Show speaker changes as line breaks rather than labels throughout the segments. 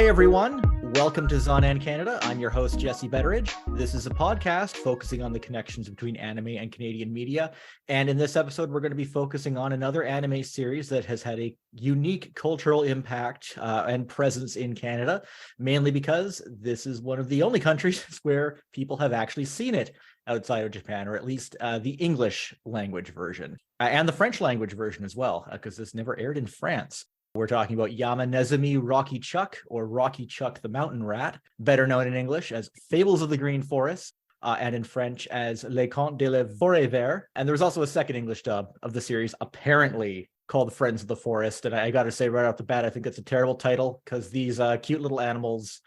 Hey everyone, welcome to Zannen Canada. I'm your host, Jesse Betteridge. This is a podcast focusing on the connections between anime and Canadian media. And in this episode, we're going to be focusing on another anime series that has had a unique cultural impact and presence in Canada, mainly because this is one of the only countries where people have actually seen it outside of Japan, or at least the English language version and the French language version as well, because this never aired in France. We're talking about Yamanezumi Rocky Chuck, or Rocky Chuck the Mountain Rat, better known in English as Fables of the Green Forest, and in French as Les Contes de la Forêt Verte. And there's also a second English dub of the series, apparently called Friends of the Forest. And I got to say right off the bat, I think that's a terrible title, because these cute little animals,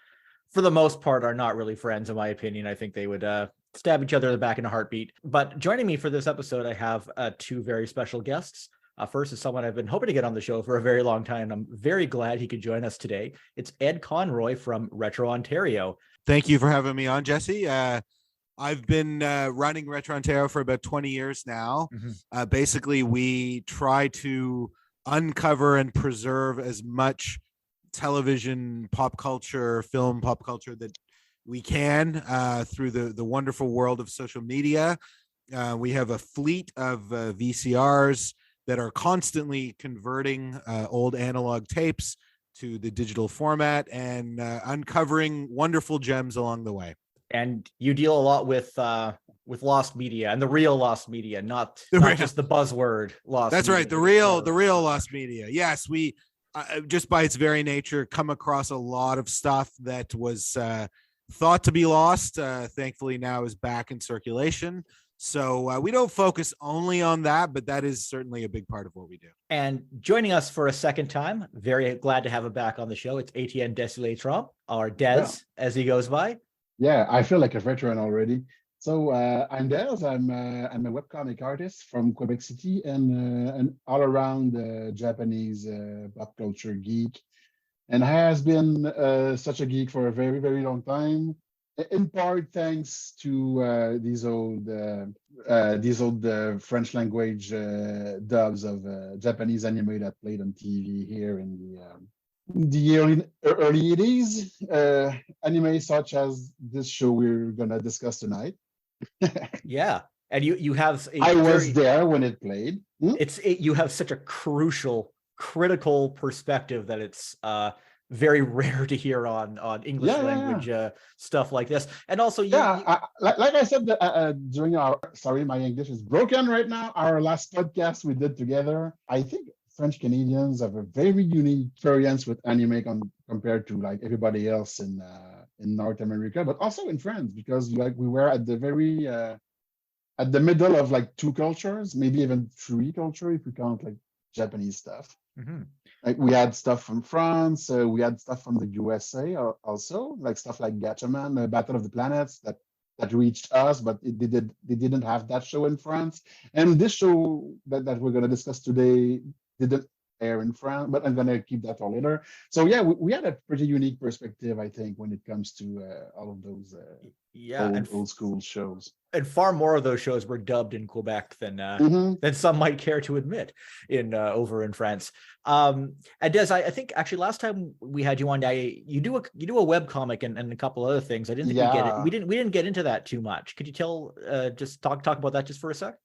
for the most part, are not really friends, in my opinion. I think they would stab each other in the back in a heartbeat. But joining me for this episode, I have two very special guests. First is someone I've been hoping to get on the show for a very long time. I'm very glad he could join us today. It's Ed Conroy from Retrontario.
Thank you for having me on, Jesse. I've been running Retrontario for about 20 years now. Mm-hmm. Basically, we try to uncover and preserve as much television, pop culture, film pop culture that we can through the wonderful world of social media. We have a fleet of VCRs that are constantly converting old analog tapes to the digital format and uncovering wonderful gems along the way.
And you deal a lot with lost media, and the real lost media, not just the buzzword lost.
That's
media,
right, the real lost media. Yes, we just by its very nature come across a lot of stuff that was thought to be lost. Thankfully, now is back in circulation. So we don't focus only on that, but that is certainly a big part of what we do.
And joining us for a second time, very glad to have him back on the show. It's Etienne Desilets-Trempe, or Des, as he goes by.
Yeah, I feel like a veteran already. So I'm Des. I'm a webcomic artist from Quebec City and an all-around Japanese pop culture geek. And has been such a geek for a very, very long time. In part thanks to these old French language dubs of Japanese anime that played on TV here in the early 80s. Anime such as this show we're gonna discuss tonight.
Yeah, and you have
I was there when it played.
You have such a critical perspective that it's very rare to hear on English language stuff like this. And also,
like I said during my English is broken right now. Our last podcast we did together, I think French Canadians have a very unique experience with anime compared to like everybody else in North America, but also in France, because like we were at the very at the middle of like two cultures, maybe even three cultures if we count like Japanese stuff. Mm-hmm. Like we had stuff from France, we had stuff from the USA also, like stuff like Gatchaman, Battle of the Planets that reached us, but they didn't have that show in France. And this show that we're going to discuss today didn't air in France, but I'm going to keep that for later. So yeah, we had a pretty unique perspective, I think, when it comes to all of those old school shows.
And far more of those shows were dubbed in Quebec than some might care to admit over in France. And Des, I think actually last time we had you on, you do a webcomic and a couple other things. I didn't think we didn't get into that too much. Could you just talk about that just for a sec?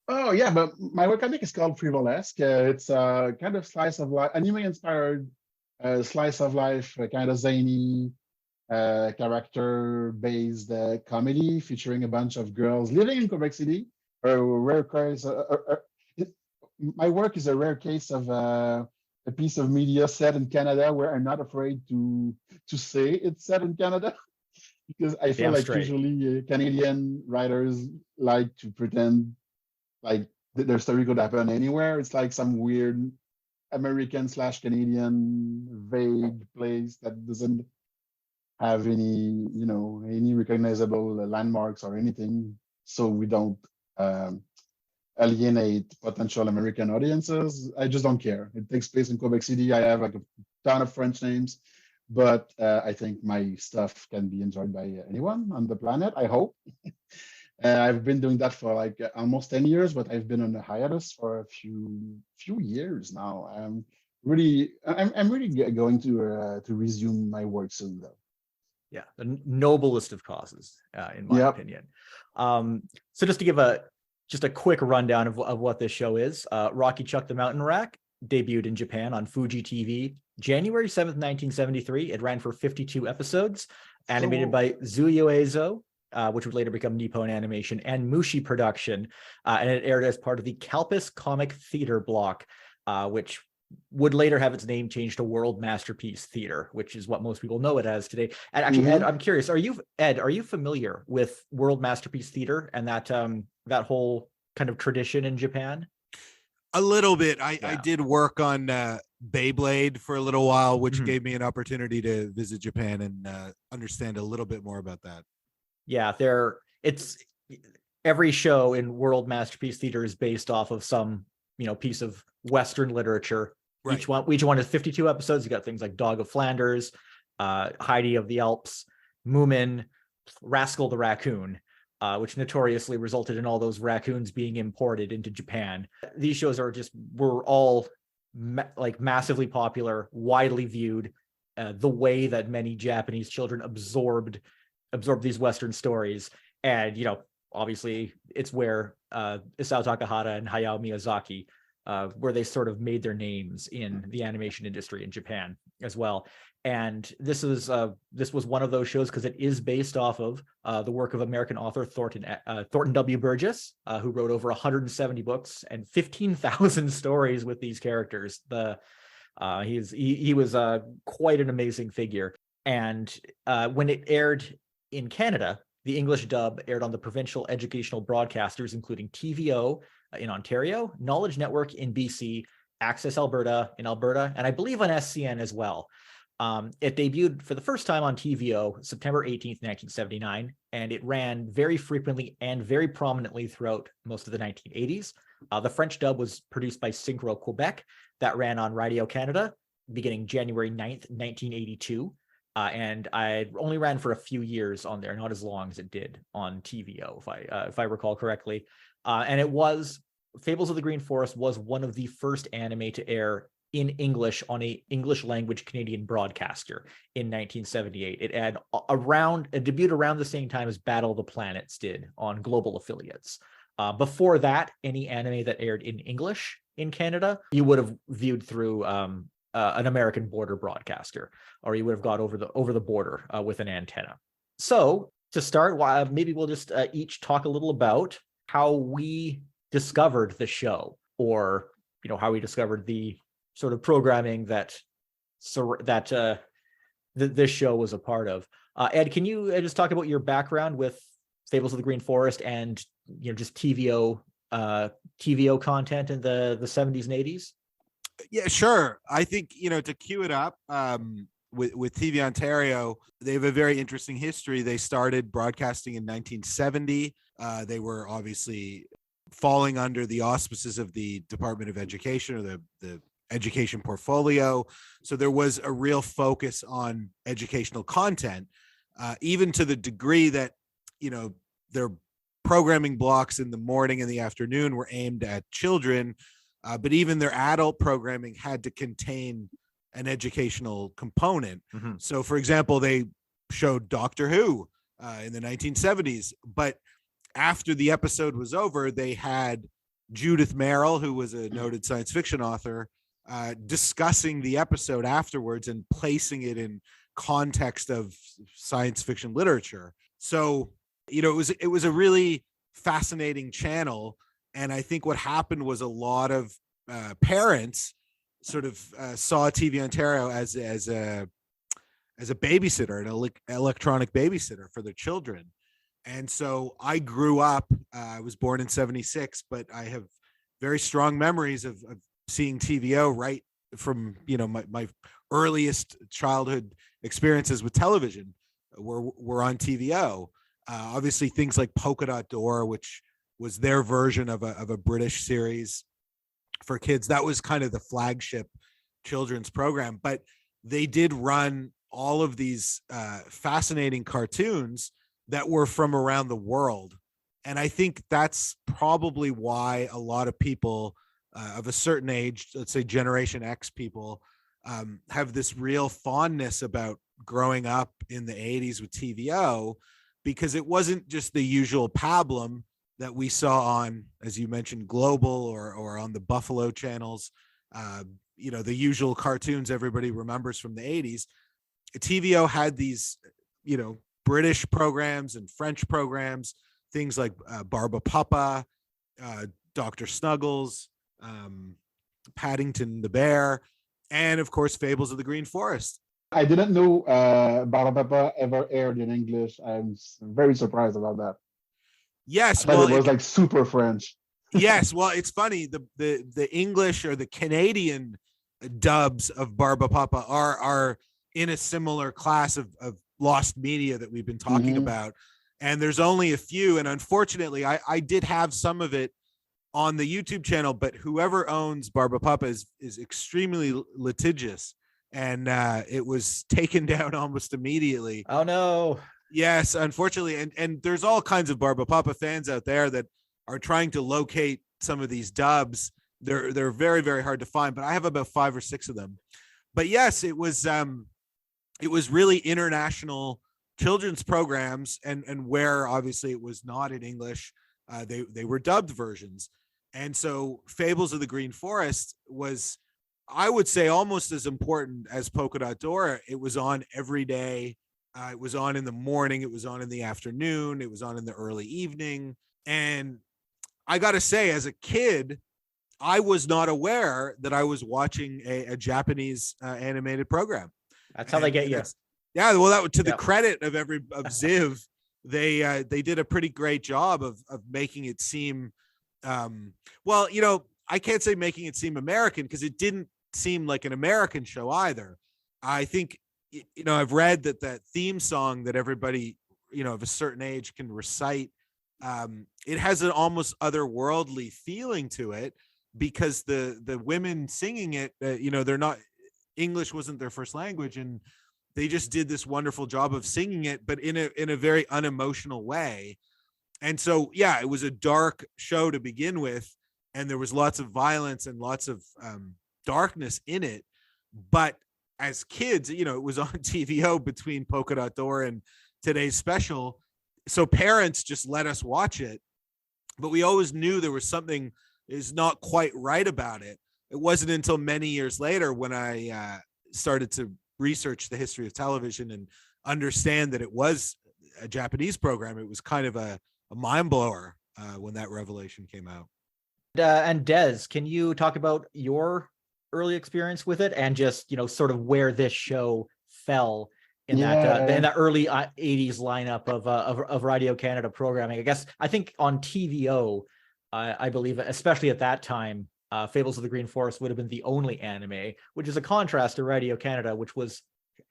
Oh yeah, but my webcomic is called Frivolesque. It's a kind of slice of life, anime inspired slice of life, kind of zany character-based comedy featuring a bunch of girls living in Quebec City. My work is a rare case of a piece of media set in Canada where I'm not afraid to say it's set in Canada, because I feel usually Canadian writers like to pretend like their story could happen anywhere. It's like some weird American/Canadian vague place that doesn't have any recognizable landmarks or anything, so we don't alienate potential American audiences. I just don't care. It takes place in Quebec City. I have like a ton of French names, but I think my stuff can be enjoyed by anyone on the planet, I hope. I've been doing that for like almost 10 years, but I've been on a hiatus for a few years now. Really, I'm really going to resume my work soon, though.
Yeah, the noblest of causes, in my
Yep.
opinion. So just to give a quick rundown of what this show is, Rocky Chuck the Mountain Rat debuted in Japan on Fuji TV January 7th, 1973. It ran for 52 episodes, animated by Zuyo Eizo, which would later become Nippon Animation, and Mushi Production, and it aired as part of the Kalpis Comic Theater block, which would later have its name changed to World Masterpiece Theater, which is what most people know it as today. And actually, Ed, I'm curious, are you familiar with World Masterpiece Theater and that whole kind of tradition in Japan?
A little bit. I did work on Beyblade for a little while, which gave me an opportunity to visit Japan and understand a little bit more about that.
Yeah, it's every show in World Masterpiece Theater is based off of some piece of Western literature. Right. Each one is 52 episodes. You got things like Dog of Flanders, Heidi of the Alps, Moomin, Rascal the Raccoon, which notoriously resulted in all those raccoons being imported into Japan. These shows were all massively popular, widely viewed. The way that many Japanese children absorbed these Western stories, and obviously it's where Isao Takahata and Hayao Miyazaki, where they sort of made their names in the animation industry in Japan as well. And this was one of those shows because it is based off of the work of American author Thornton W. Burgess, who wrote over 170 books and 15,000 stories with these characters. He was quite an amazing figure. And when it aired in Canada, the English dub aired on the provincial educational broadcasters, including TVO in Ontario, Knowledge Network in BC, Access Alberta in Alberta, and I believe on SCN as well. It debuted for the first time on TVO September 18th, 1979, and it ran very frequently and very prominently throughout most of the 1980s. The French dub was produced by Synchro Quebec, that ran on Radio Canada beginning January 9th, 1982. And I only ran for a few years on there, not as long as it did on TVO, if I recall correctly. And Fables of the Green Forest was one of the first anime to air in English on a English language Canadian broadcaster in 1978. It debuted around the same time as Battle of the Planets did on global affiliates. Before that, any anime that aired in English in Canada, you would have viewed through an American border broadcaster, or you would have got over the border with an antenna. So to start, maybe we'll just each talk a little about how we discovered the show, or how we discovered the sort of programming that this show was a part of. Ed, can you just talk about your background with Fables of the Green Forest and just TVO content in the 70s and 80s?
Yeah, sure. I think, to cue it up, with TV Ontario, they have a very interesting history. They started broadcasting in 1970. They were obviously falling under the auspices of the Department of Education, or the education portfolio. So there was a real focus on educational content, even to the degree that, their programming blocks in the morning and the afternoon were aimed at children. But even their adult programming had to contain an educational component. Mm-hmm. So, for example, they showed Doctor Who in the 1970s, but after the episode was over, they had Judith Merrill, who was a noted science fiction author, discussing the episode afterwards and placing it in context of science fiction literature. So, it was a really fascinating channel. And I think what happened was a lot of parents sort of saw TV Ontario as a babysitter, an electronic babysitter for their children. And so I grew up, I was born in 76, but I have very strong memories of seeing TVO right from, my earliest childhood experiences with television were on TVO. Obviously things like Polka Dot Door, which was their version of a British series for kids. That was kind of the flagship children's program, but they did run all of these fascinating cartoons that were from around the world. And I think that's probably why a lot of people of a certain age, let's say Generation X people, have this real fondness about growing up in the 80s with TVO, because it wasn't just the usual pablum that we saw on, as you mentioned, Global or on the Buffalo channels, the usual cartoons everybody remembers from the 80s. TVO had these, British programs and French programs, things like Barbapapa, Dr. Snuggles, Paddington the Bear, and of course, Fables of the Green Forest.
I didn't know Barbapapa ever aired in English. I'm very surprised about that.
Yes,
it was like super French.
Yes, well, it's funny. The English or the Canadian dubs of Barbapapa are in a similar class of lost media that we've been talking about. And there's only a few. And unfortunately, I did have some of it on the YouTube channel, but whoever owns Barbapapa is extremely litigious. And it was taken down almost immediately.
Oh, no.
Yes, unfortunately. And there's all kinds of Barbapapa fans out there that are trying to locate some of these dubs. They're very, very hard to find, but I have about 5 or 6 of them. But yes, it was really international children's programs, and where obviously it was not in English, they were dubbed versions. And so Fables of the Green Forest was, I would say, almost as important as Polka Dot Dora. It was on every day. It was on in the morning. It was on in the afternoon. It was on in the early evening. And I got to say, as a kid, I was not aware that I was watching a Japanese animated program.
That's how they get you.
Yeah, well, that to the credit of Ziv, they did a pretty great job of making it seem, I can't say making it seem American, because it didn't seem like an American show either. I think, I've read that theme song that everybody, of a certain age can recite, it has an almost otherworldly feeling to it, because the women singing it, they're not, English wasn't their first language, and they just did this wonderful job of singing it, but in a very unemotional way. And so, yeah, it was a dark show to begin with, and there was lots of violence and lots of darkness in it. But as kids, it was on TVO between Polka Dot Dora and today's special. So parents just let us watch it. But we always knew there was something is not quite right about it. It wasn't until many years later when I started to research the history of television and understand that it was a Japanese program. It was kind of a mind blower when that revelation came out.
And Des, can you talk about your early experience with it, and just sort of where this show fell in that early 80s lineup of Radio Canada programming? I think on TVO, I believe, especially at that time, Fables of the Green Forest would have been the only anime, which is a contrast to Radio Canada, which was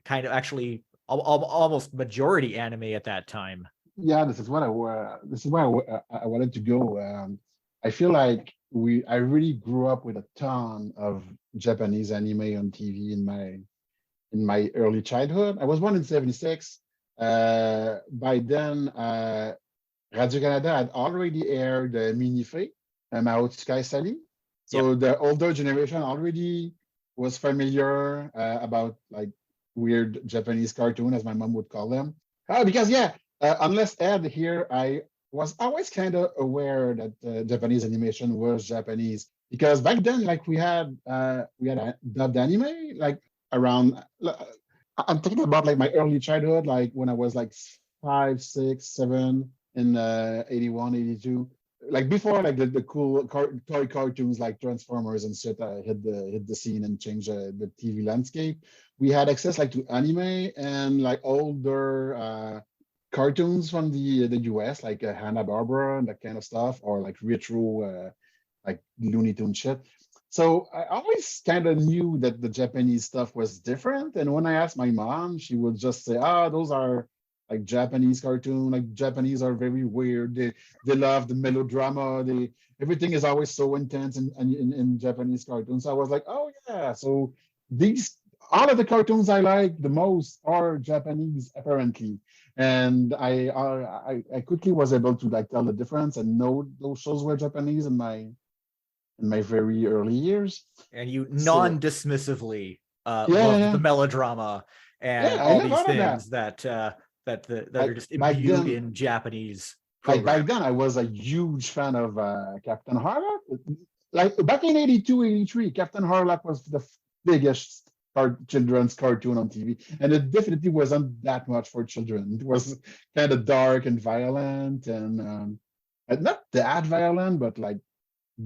kind of actually almost majority anime at that time.
Yeah, this is where I wanted to go. I feel like I really grew up with a ton of Japanese anime on TV in my early childhood. I was born in '76. By then, Radio Canada had already aired Minife, Maotsukai Sally. So the older generation already was familiar about like weird Japanese cartoon, as my mom would call them. Because unless Ed here, I was always kind of aware that Japanese animation was Japanese, because back then, like we had a dubbed anime like around. I'm thinking about like my early childhood, like when I was like 5, 6, 7 in 81, 82. Like before, like the cool toy cartoons like Transformers and shit hit the scene and changed the TV landscape. We had access like to anime and like older cartoons from the US, like Hanna-Barbera and that kind of stuff, or like retro like Looney Tunes shit. So I always kind of knew that the Japanese stuff was different. And when I asked my mom, she would just say, those are like Japanese cartoon. Like Japanese are very weird. They love the melodrama. Everything is always so intense in Japanese cartoons. So I was like, oh yeah. So all of the cartoons I like the most are Japanese, apparently. And I quickly was able to like tell the difference and know those shows were Japanese in my in my very early years.
And you non-dismissively loved the melodrama and
I
all
never
these
thought of
things that are just imbued in Japanese
like back
programming.
then, I was a huge fan of Captain Harlock. Like back in 82, 83, Captain Harlock was the biggest children's cartoon on TV. And it definitely wasn't that much for children. It was kind of dark and violent and not that violent, but like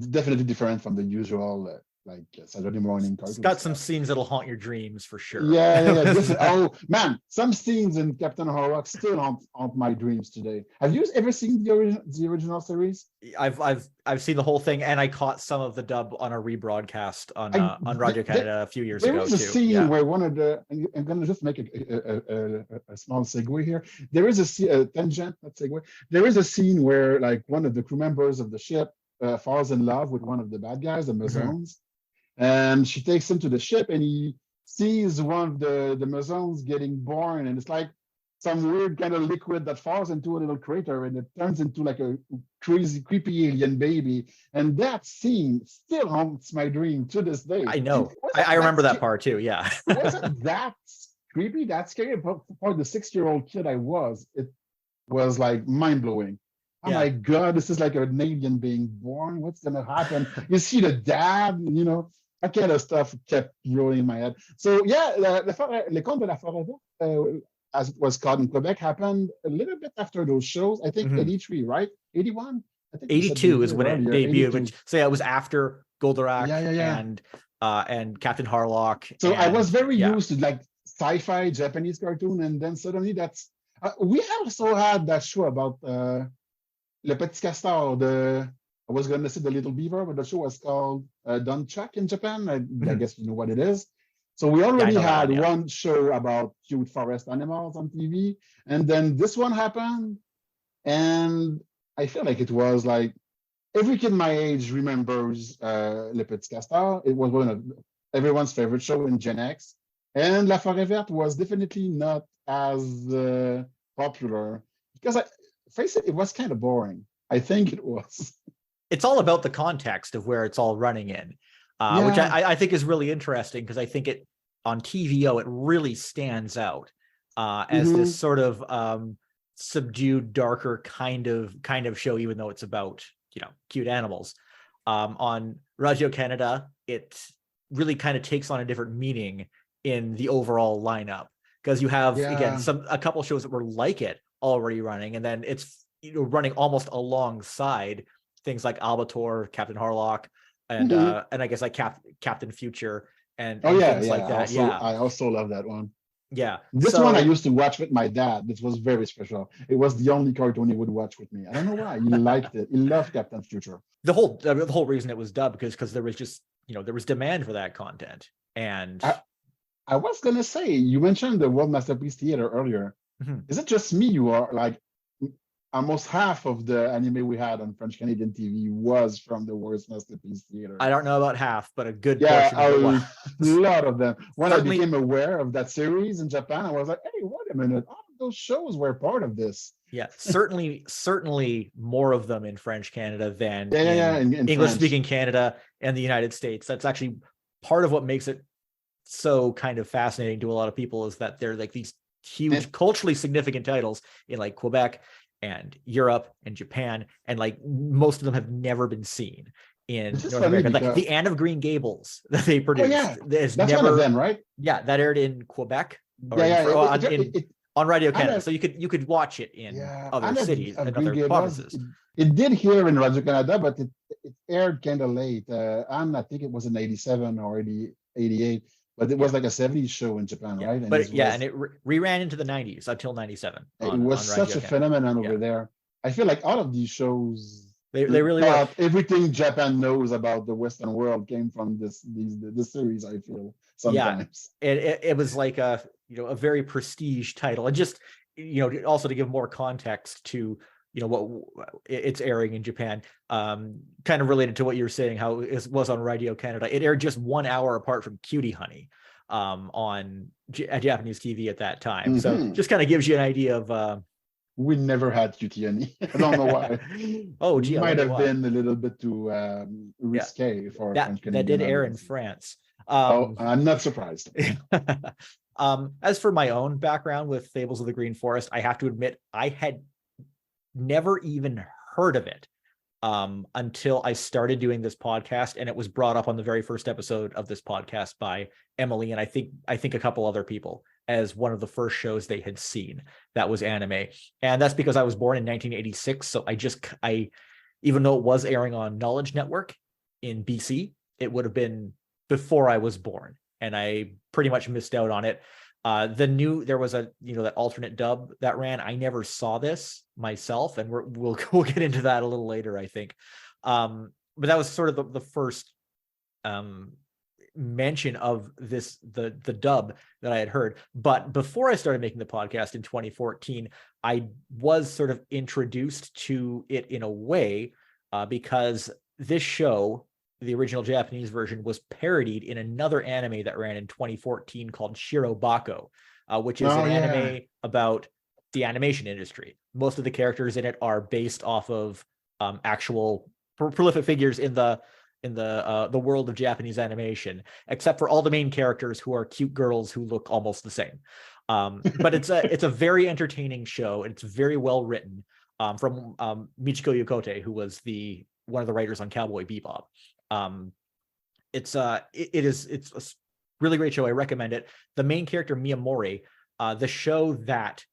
definitely different from the usual Saturday morning cartoon.
It's got
stuff.
some scenes that'll haunt your dreams for sure.
Yeah. Oh man, some scenes in Captain Harlock still haunt my dreams today. Have you ever seen the original series?
I've seen the whole thing, and I caught some of the dub on a rebroadcast on Radio Canada a few years ago.
There is a scene where one of the I'm going to just make a small segue here. There is a tangent, not segue. There is a scene where like one of the crew members of the ship falls in love with one of the bad guys, the Mazones. And she takes him to the ship, and he sees one of the Mazones getting born, and it's like some weird kind of liquid that falls into a little crater, and it turns into like a crazy, creepy alien baby. And that scene still haunts my dream to this day.
I know. I remember that part too. Yeah.
Wasn't that creepy? That scary? For the 6-year-old kid I was, it was like mind blowing. Oh my God, this is like an alien being born. What's going to happen? You see the dad, that kind of stuff kept rolling in my head. So yeah, Les Contes de la Forêt Verte, as it was called in Quebec, happened a little bit after those shows. I think 83, right? 81? I think
82 is when it debuted. So yeah, it was after Goldorak and Captain Harlock.
So I was very used to like sci-fi Japanese cartoon, and then suddenly that's we also had that show about Le Petit Castor, I was going to say the Little Beaver, but the show was called Don Chuck in Japan. I guess you know what it is. So we already had one show about cute forest animals on TV. And then this one happened. And I feel like it was like every kid my age remembers Le Petit Castor. It was one of everyone's favorite show in Gen X. And La Forêt Verte was definitely not as popular because face it, it was kind of boring. I think it was.
It's all about the context of where it's all running in, which I think is really interesting because I think it on TVO, it really stands out as this sort of subdued, darker kind of show, even though it's about, cute animals. On Radio Canada, it really kind of takes on a different meaning in the overall lineup because you have, again, a couple shows that were like it already running, and then it's running almost alongside things like Albator, Captain Harlock, and I guess like Captain Future and things like that.
I also love that one.
Yeah.
This one I used to watch with my dad. This was very special. It was the only cartoon he would watch with me. I don't know why. He liked it. He loved Captain Future.
The whole reason it was dubbed because there was just, there was demand for that content. And
I was gonna say, you mentioned the World Masterpiece Theater earlier. Is it just me you are like almost half of the anime we had on French Canadian TV was from the World Masterpiece Theater?
I don't know about half, but a good portion of it was.
A lot of them. When I became aware of that series in Japan, I was like, hey, wait a minute, all of those shows were part of this.
Yeah, certainly more of them in French Canada than in English-speaking Canada and the United States. That's actually part of what makes it so kind of fascinating to a lot of people, is that they're like these huge culturally significant titles in like Quebec and Europe and Japan, and like most of them have never been seen in North America. Like the Anne of Green Gables that they produced,
that's never, one of them, right?
Yeah, that aired in Quebec. On Radio Canada, so you could watch it in other cities and other provinces.
It did here in Radio Canada, but it aired kind of late. And I think it was in 87 or 88. But it was like a 70s show in Japan, right? And
and it reran into the 90s until 97.
It was such a phenomenon over there. I feel like all of these shows,
they really were.
Everything Japan knows about the Western world came from this series, I feel sometimes.
Yeah, it was like a very prestige title, and just also to give more context to what it's airing in Japan, kind of related to what you're saying, how it was on Radio Canada. It aired just 1 hour apart from Cutie Honey on Japanese TV at that time. So just kind of gives you an idea of
We never had QTNE. I don't know why.
Oh,
It
gee, I
might
wonder
have
why.
been a little bit too risque for a French
That did
Canadian
air in
audience.
France.
Oh, I'm not surprised.
As for my own background with Fables of the Green Forest, I have to admit I had never even heard of it until I started doing this podcast, and it was brought up on the very first episode of this podcast by Emily, and I think a couple other people, as one of the first shows they had seen that was anime. And that's because I was born in 1986, so I even though it was airing on Knowledge Network in BC, it would have been before I was born, and I pretty much missed out on it. There was that alternate dub that ran. I never saw this myself, and we'll get into that a little later, I think. But that was sort of the first mention of the dub that I had heard. But before I started making the podcast in 2014, I was sort of introduced to it in a way because this show, the original Japanese version, was parodied in another anime that ran in 2014 called Shirobako, which is anime about the animation industry. Most of the characters in it are based off of actual prolific figures in the world of Japanese animation, except for all the main characters who are cute girls who look almost the same. But it's a very entertaining show, and it's very well written from Michiko Yokote, who was one of the writers on Cowboy Bebop. It's a really great show. I recommend it. The main character, Miyamori, the show that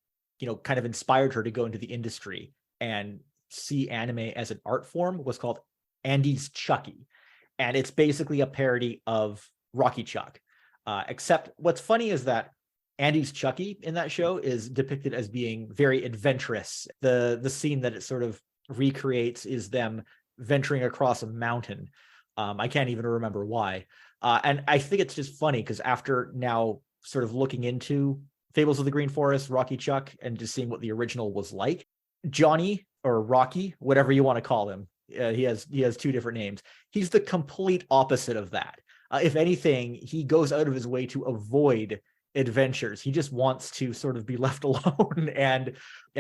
kind of inspired her to go into the industry and see anime as an art form, was called Andy's Chucky, and it's basically a parody of Rocky Chuck. Except what's funny is that Andy's Chucky in that show is depicted as being very adventurous. The scene that it sort of recreates is them venturing across a mountain. I can't even remember why. And I think it's just funny because after now sort of looking into Fables of the Green Forest, Rocky Chuck, and just seeing what the original was like, Johnny, or Rocky, whatever you want to call him, he has two different names. He's the complete opposite of that. If anything, he goes out of his way to avoid adventures. He just wants to sort of be left alone and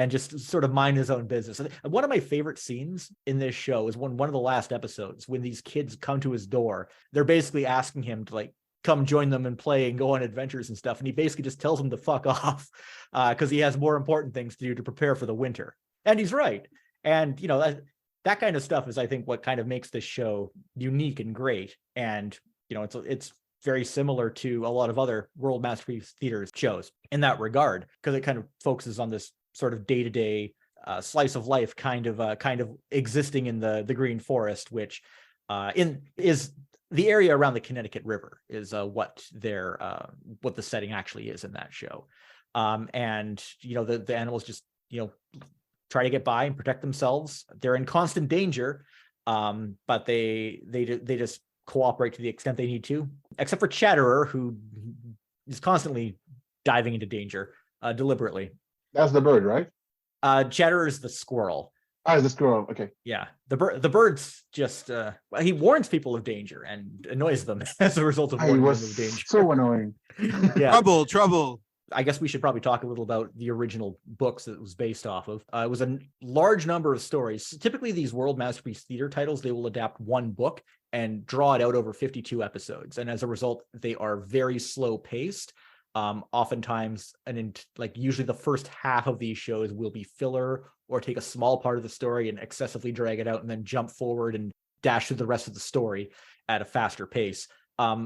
just sort of mind his own business. And one of my favorite scenes in this show is one of the last episodes, when these kids come to his door. They're basically asking him to come join them and play and go on adventures and stuff, and he basically just tells them to fuck off because he has more important things to do to prepare for the winter. And he's right. And that kind of stuff is, I think, what kind of makes this show unique and great. And it's very similar to a lot of other World Masterpiece Theater shows in that regard, because it kind of focuses on this sort of day-to-day slice of life kind of existing in the Green Forest, which is the area around the Connecticut River, is what the setting actually is in that show. And the animals just try to get by and protect themselves. They're in constant danger, but they just cooperate to the extent they need to, except for Chatterer, who is constantly diving into danger deliberately.
That's the bird, right?
Chatterer is the squirrel.
It's the squirrel. Okay.
Yeah, the bird's just he warns people of danger and annoys them as a result of warning them of danger.
So annoying.
Yeah.
Trouble.
I guess we should probably talk a little about the original books that it was based off of. It was a large number of stories. Typically, these World Masterpiece Theater titles, they will adapt one book and draw it out over 52 episodes. And as a result, they are very slow paced. Oftentimes, usually the first half of these shows will be filler or take a small part of the story and excessively drag it out and then jump forward and dash through the rest of the story at a faster pace.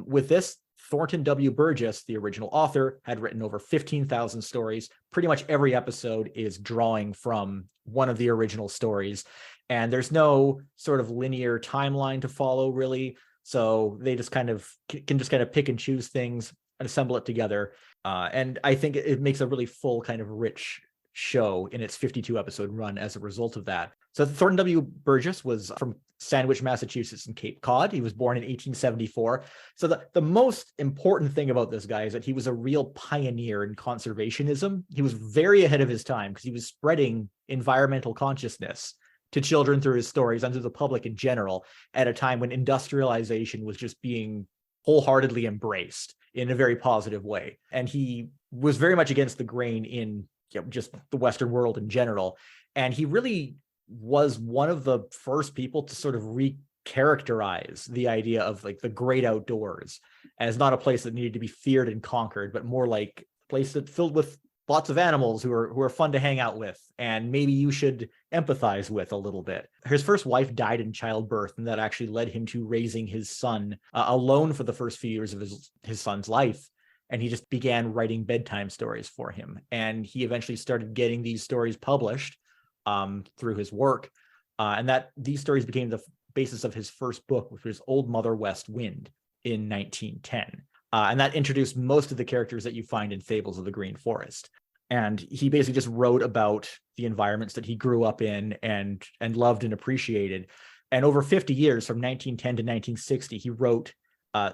With this, Thornton W. Burgess, the original author, had written over 15,000 stories. Pretty much every episode is drawing from one of the original stories, and there's no sort of linear timeline to follow, really. So they just kind of can pick and choose things and assemble it together. And I think it makes a really full, kind of rich show in its 52 episode run as a result of that. So Thornton W. Burgess was from Sandwich, Massachusetts and Cape Cod. He was born in 1874. So the most important thing about this guy is that he was a real pioneer in conservationism. He was very ahead of his time because he was spreading environmental consciousness to children through his stories and to the public in general at a time when industrialization was just being wholeheartedly embraced in a very positive way. And he was very much against the grain in just the Western world in general. And he really was one of the first people to sort of recharacterize the idea of like the great outdoors as not a place that needed to be feared and conquered, but more like a place that filled with lots of animals who are fun to hang out with, and maybe you should empathize with a little bit. His first wife died in childbirth, and that actually led him to raising his son alone for the first few years of his son's life. And he just began writing bedtime stories for him. And he eventually started getting these stories published through his work. And that these stories became the basis of his first book, which was Old Mother West Wind in 1910. And that introduced most of the characters that you find in Fables of the Green Forest. And he basically just wrote about the environments that he grew up in and loved and appreciated. And over 50 years, from 1910 to 1960, he wrote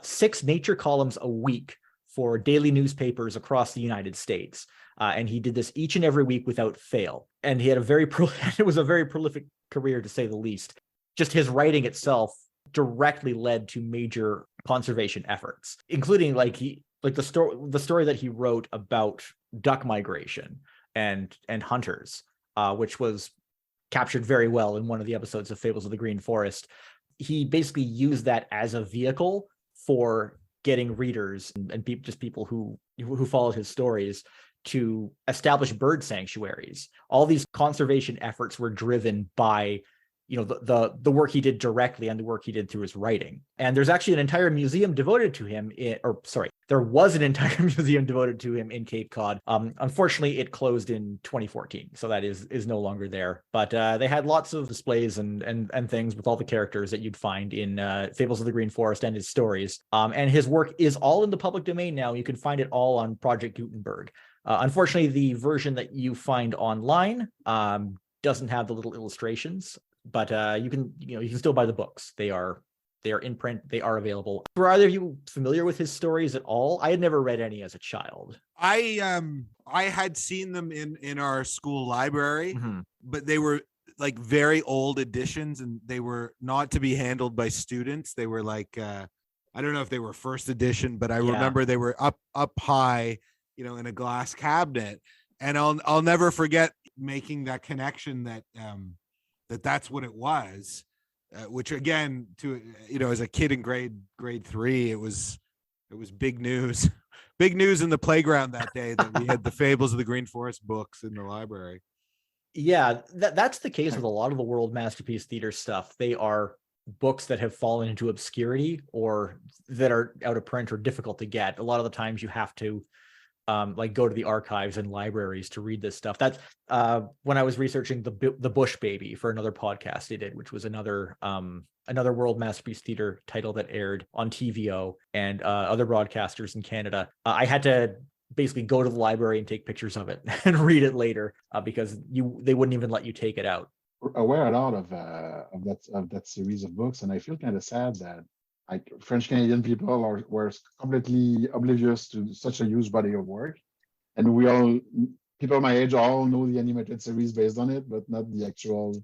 6 nature columns a week for daily newspapers across the United States. And he did this each and every week without fail. And he had it was a very prolific career, to say the least. Just his writing itself directly led to major conservation efforts, including the story that he wrote about duck migration and hunters, which was captured very well in one of the episodes of Fables of the Green Forest. He basically used that as a vehicle for getting readers and people who followed his stories to establish bird sanctuaries. All these conservation efforts were driven by the work he did directly and the work he did through his writing. And there's actually an entire museum devoted to him there was an entire museum devoted to him in Cape Cod. Unfortunately, it closed in 2014, so that is no longer there. But they had lots of displays and things with all the characters that you'd find in Fables of the Green Forest and his stories. And his work is all in the public domain now. You can find it all on Project Gutenberg. Unfortunately, the version that you find online doesn't have the little illustrations, but you can still buy the books. They are in print. They are available. Were either of you familiar with his stories at all? I had never read any as a child.
I had seen them in our school library, but they were like very old editions, and they were not to be handled by students. They were like I don't know if they were first edition, but I remember they were up high, in a glass cabinet. And I'll never forget making that connection that that's what it was, which again, as a kid in grade 3, it was big news in the playground that day that we had the Fables of the Green Forest books in the library.
Yeah, that's the case with a lot of the World Masterpiece Theater stuff. They are books that have fallen into obscurity or that are out of print or difficult to get. A lot of the times you have to go to the archives and libraries to read this stuff. That's when I was researching the Bush Baby for another podcast I did, which was another World Masterpiece Theater title that aired on TVO and other broadcasters in Canada. I had to basically go to the library and take pictures of it and read it later because they wouldn't even let you take it out.
Aware at all of that series of books, and I feel kind of sad that French Canadian people were completely oblivious to such a huge body of work, and people my age all know the animated series based on it, but not the actual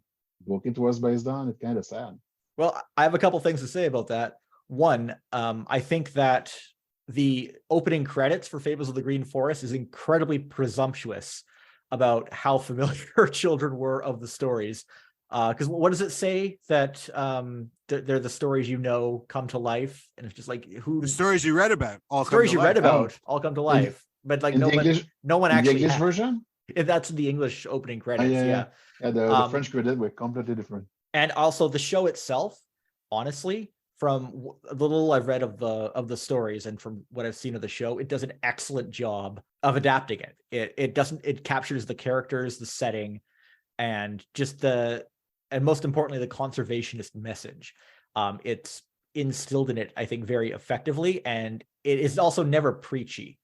book it was based on. It's kind of sad.
Well, I have a couple things to say about that. One, I think that the opening credits for Fables of the Green Forest is incredibly presumptuous about how familiar children were of the stories. Because what does it say that they're the stories come to life, and it's just like
the stories you read about all
come to life, but like no one actually
the English version.
That's the English opening credits.
Yeah. The French credits were completely different.
And also the show itself, honestly, from the little I've read of the stories and from what I've seen of the show, it does an excellent job of adapting it. It captures the characters, the setting, and just and most importantly, the conservationist message. It's instilled in it, I think, very effectively, and it is also never preachy,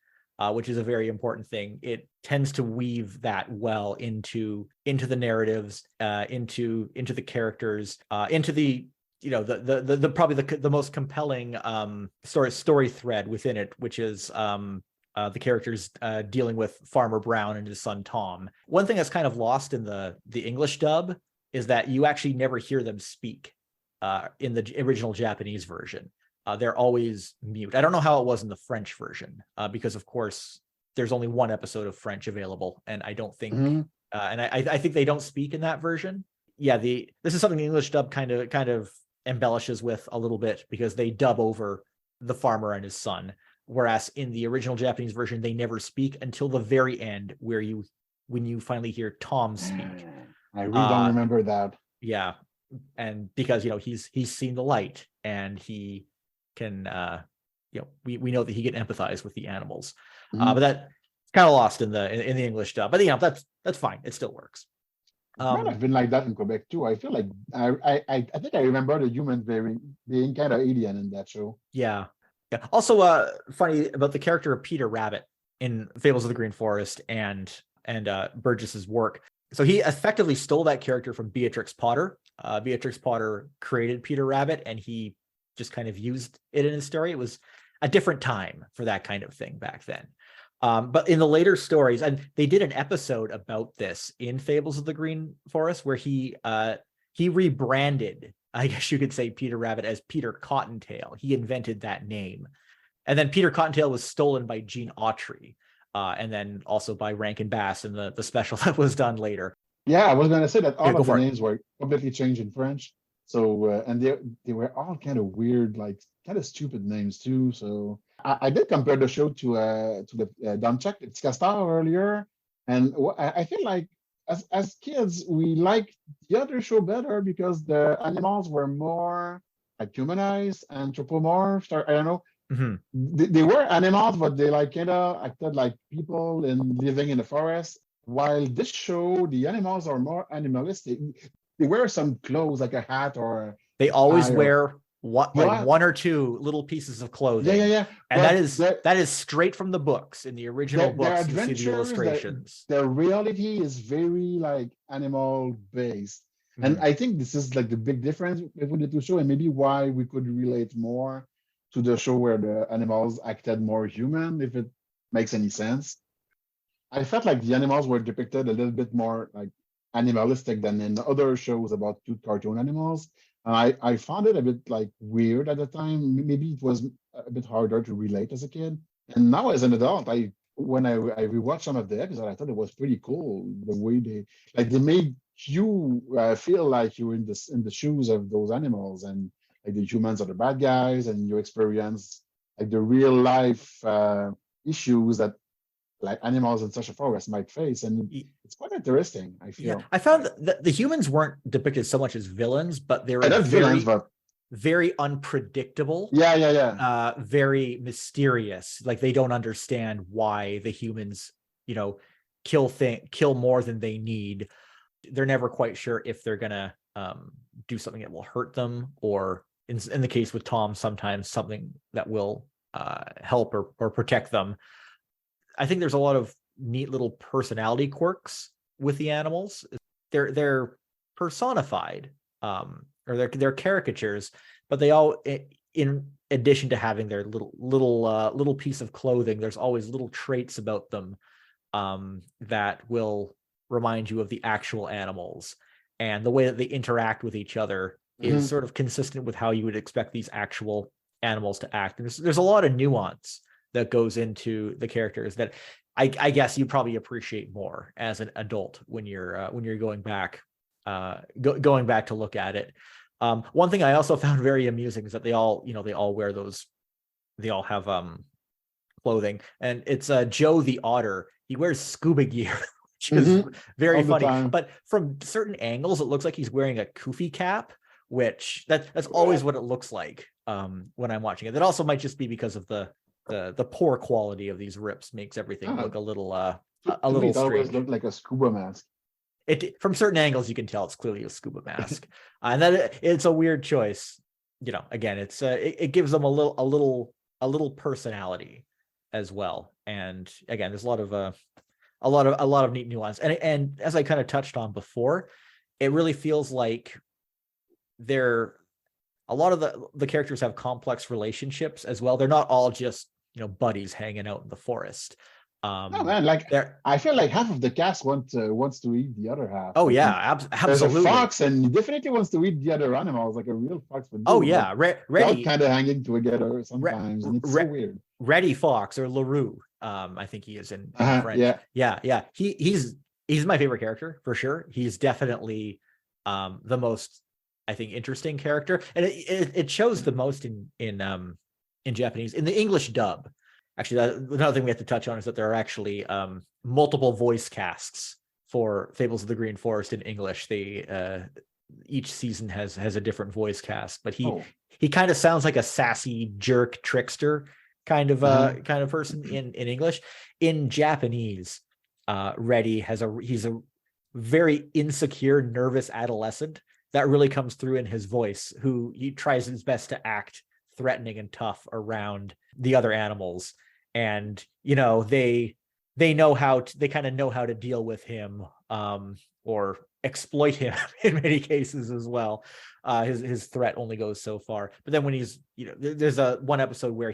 which is a very important thing. It tends to weave that well into the narratives, into the characters, into the probably the most compelling story thread within it, which is the characters dealing with Farmer Brown and his son Tom. One thing that's kind of lost in the English dub is that you actually never hear them speak in the original Japanese version. They're always mute. I don't know how it was in the French version, because of course there's only one episode of French available, and I don't think,
Mhm.
and I think they don't speak in that version. Yeah, this is something the English dub kind of embellishes with a little bit, because they dub over the farmer and his son, whereas in the original Japanese version they never speak until the very end, when you finally hear Tom speak.
I really don't
Uh,
remember that.
yeah, and because he's seen the light, and he can we know that he can empathize with the animals.
Mhm.
But that's kind of lost in the English dub. But that's fine. It still works.
It might have been like that in Quebec too. I feel like I think I remember the humans being kind of alien in that show.
Yeah. Also, funny about the character of Peter Rabbit in Fables of the Green Forest and Burgess's work. So he effectively stole that character from Beatrix Potter. Beatrix Potter created Peter Rabbit, and he just kind of used it in his story. It was a different time for that kind of thing back then. But in the later stories, and they did an episode about this in Fables of the Green Forest, where he rebranded, I guess you could say, Peter Rabbit as Peter Cottontail. He invented that name. And then Peter Cottontail was stolen by Gene Autry, and then also by Rankin Bass in the special that was done later.
Yeah, I was going to say that all
go
of the
for it.
names were completely changed in French. So and they were all kind of weird, like kind of stupid names too. So I did compare the show to the Dumb Check, it's Castor earlier, and I feel like as kids we liked the other show better because the animals were more like humanized, anthropomorphed, or I don't know.
Mhm.
They were animals, but they like kind of acted like people and living in the forest. While this show, the animals are more animalistic. They wear some clothes like a hat or
They always
tie or-
wear what, like
Yeah.
one or two little pieces of clothing.
yeah.
And
But
that is straight from the books. In the original
their
books, you see the
adventures,
illustrations.
their reality is very like animal based. And
Mhm.
I think this is like the big difference between the two shows, and maybe why we could relate more to the show where the animals acted more human, if it makes any sense. I felt like the animals were depicted a little bit more like animalistic than in other shows about cute cartoon animals. And I found it a bit like weird at the time. Maybe it was a bit harder to relate as a kid. And now as an adult, when I rewatched some of the episodes, I thought it was pretty cool the way they made you feel like you were in the shoes of those animals, and like the humans are the bad guys, and you experience like the real life issues that like animals in such a forest might face, and it's quite interesting. I feel.
Yeah, I found that the humans weren't depicted so much as villains, but they were
Not villains, but
very unpredictable.
yeah.
Very mysterious. Like they don't understand why the humans, kill more than they need. They're never quite sure if they're gonna do something that will hurt them, or in the case with Tom, sometimes something that will help or protect them. I think there's a lot of neat little personality quirks with the animals. They're personified, or they're caricatures, but they all, in addition to having their little piece of clothing, there's always little traits about them that will remind you of the actual animals, and the way that they interact with each other is sort of consistent with how you would expect these actual animals to act. And there's a lot of nuance that goes into the characters that I guess you probably appreciate more as an adult when you're going back to look at it. One thing I also found very amusing is that they all wear those, they all have clothing, and it's Joe the Otter. He wears scuba gear, which is very funny. But from certain angles, it looks like he's wearing a kufi cap, which that's always what it looks like when I'm watching it. That also might just be because of the poor quality of these rips makes everything look a little strange.
It always looked like a scuba mask.
It from certain angles you can tell it's clearly a scuba mask, and that it's a weird choice. Again, it's it gives them a little personality as well. And again, there's a lot of neat nuance. And as I kind of touched on before, it really feels like a lot of the characters have complex relationships as well. They're not all just buddies hanging out in the forest.
No man, like I feel like half of the cast wants to eat the other half.
Oh
like,
yeah, absolutely.
There's a fox, and he definitely wants to eat the other animals, like a real fox would do.
Oh yeah,
Ready kind of hanging together sometimes, and it's so weird.
Reddy Fox or LaRue, I think he is in French. Yeah. He's my favorite character for sure. He's definitely the most, I think, interesting character, and it shows the most in Japanese. In the English dub, actually, another thing we have to touch on is that there are actually multiple voice casts for Fables of the Green Forest in English. They each season has a different voice cast, but he kind of sounds like a sassy jerk trickster kind of person in English. In Japanese, Reddy he's a very insecure, nervous adolescent that really comes through in his voice, who he tries his best to act threatening and tough around the other animals. And, they kind of know how to deal with him, or exploit him in many cases as well. His threat only goes so far. But then when he's, there's one episode where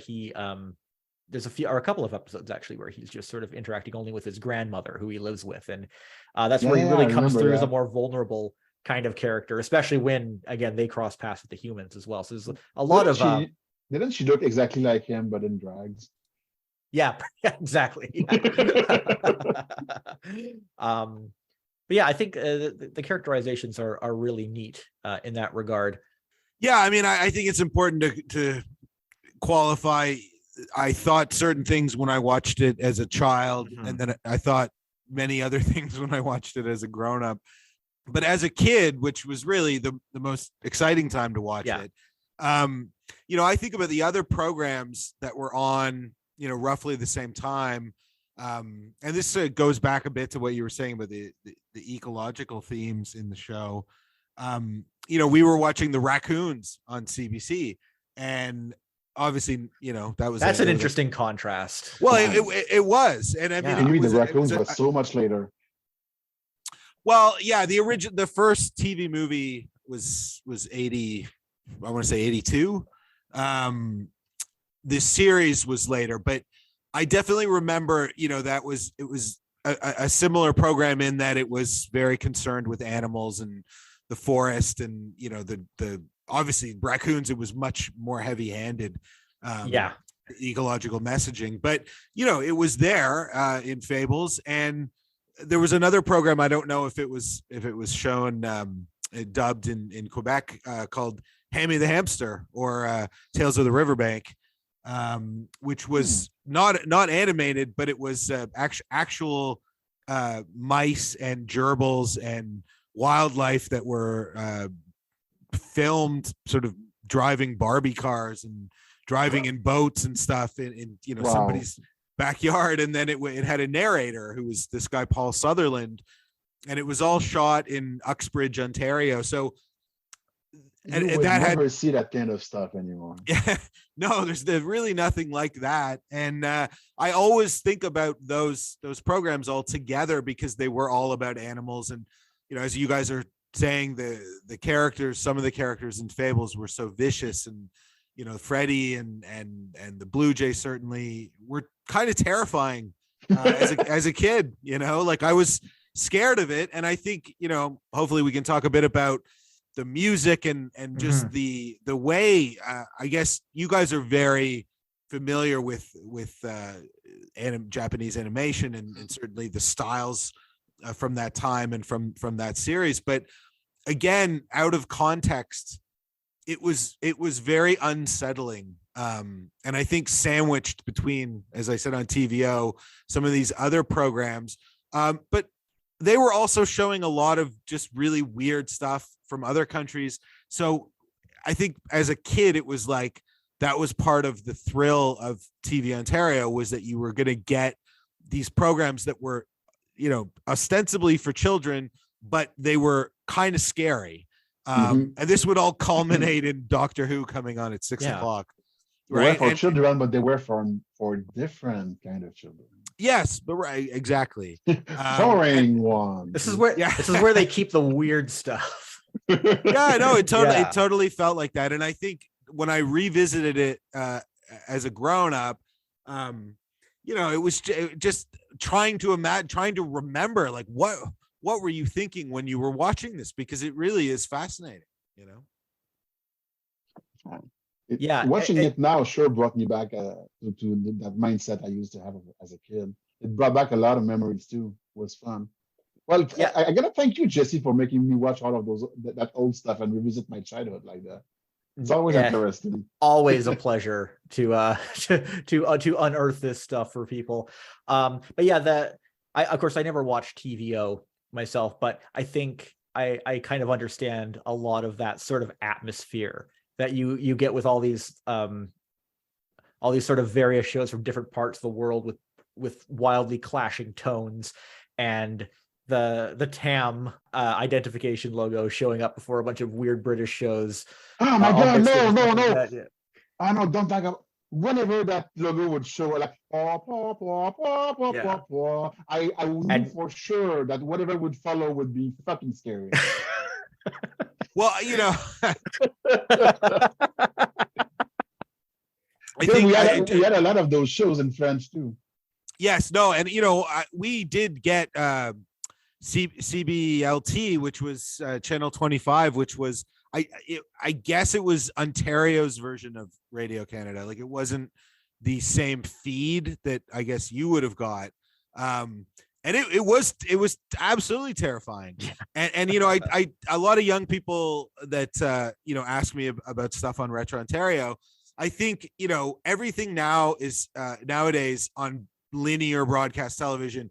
there's a couple of episodes actually where he's just sort of interacting only with his grandmother, who he lives with. And that's where he really comes through as a more vulnerable kind of character, especially when, again, they cross paths with the humans as well. So there's a lot
didn't she look exactly like him, but in drags?
Yeah, exactly. But yeah, I think the characterizations are really neat in that regard.
Yeah, I mean, I think it's important to qualify. I thought certain things when I watched it as a child, and then I thought many other things when I watched it as a grown-up. But as a kid, which was really the most exciting time to watch it, I think about the other programs that were on, roughly the same time. And this goes back a bit to what you were saying about the ecological themes in the show. We were watching the raccoons on CBC, and obviously, that's
an interesting contrast.
Well, it was, and I mean,
the raccoons was so much later.
Well, yeah, the first TV movie was 80, I want to say 82. The series was later, but I definitely remember, it was a similar program in that it was very concerned with animals and the forest, and the obviously raccoons, it was much more heavy-handed ecological messaging, but it was there in Fables. And there was another program, I don't know if it was shown dubbed in Quebec, called Hammy the Hamster, or Tales of the Riverbank, which was not animated, but it was actual mice and gerbils and wildlife that were filmed sort of driving Barbie cars and driving in boats and stuff in somebody's backyard. And then it had a narrator who was this guy Paul Sutherland, and it was all shot in Uxbridge, Ontario. So
and that never see that kind of stuff anymore.
Yeah, no, there's really nothing like that. And I always think about those programs all together because they were all about animals. And as you guys are saying, the characters, some of the characters in Fables were so vicious, and Freddie and the Blue Jay certainly were kind of terrifying as a kid. Like, I was scared of it. And I think hopefully we can talk a bit about the music and just the way, I guess you guys are very familiar with Japanese animation and certainly the styles from that time and from that series. But again, out of context, it was very unsettling. And I think sandwiched between, as I said, on TVO, some of these other programs, but they were also showing a lot of just really weird stuff from other countries. So I think as a kid, it was like, that was part of the thrill of TV Ontario, was that you were going to get these programs that were, ostensibly for children, but they were kind of scary. And this would all culminate in Doctor Who coming on at 6 o'clock.
Right. For children, but they were for different kind of children.
Yes, but right, exactly.
Foreign one.
This is where they keep the weird stuff.
Yeah, no, it totally felt like that. And I think when I revisited it as a grown up, it was just trying to remember, like, what were you thinking when you were watching this? Because it really is fascinating,
Yeah,
Watching it now sure brought me back to that mindset I used to have as a kid. It brought back a lot of memories too. It was fun. Well,
yeah.
I gotta thank you, Jesse, for making me watch all of that old stuff and revisit my childhood like that. It's always
Yeah,
interesting.
always a pleasure to to unearth this stuff for people. But yeah, of course I never watched TVO myself, but I think I kind of understand a lot of that sort of atmosphere that you get with all these sort of various shows from different parts of the world with wildly clashing tones, and the TAM identification logo showing up before a bunch of weird British shows.
Oh my God, no.
Like yeah.
I know, don't talk about whenever that logo would show like paw, paw, paw, paw, paw,
Yeah.
paw, paw, I knew for sure that whatever would follow would be fucking scary.
Well,
we had a lot of those shows in French too.
Yes, no, and we did get CBLT, which was Channel 25, which was I guess it was Ontario's version of Radio Canada. Like, it wasn't the same feed that I guess you would have got. And it was absolutely terrifying. And I a lot of young people that ask me about stuff on Retrontario. I think everything now is nowadays on linear broadcast television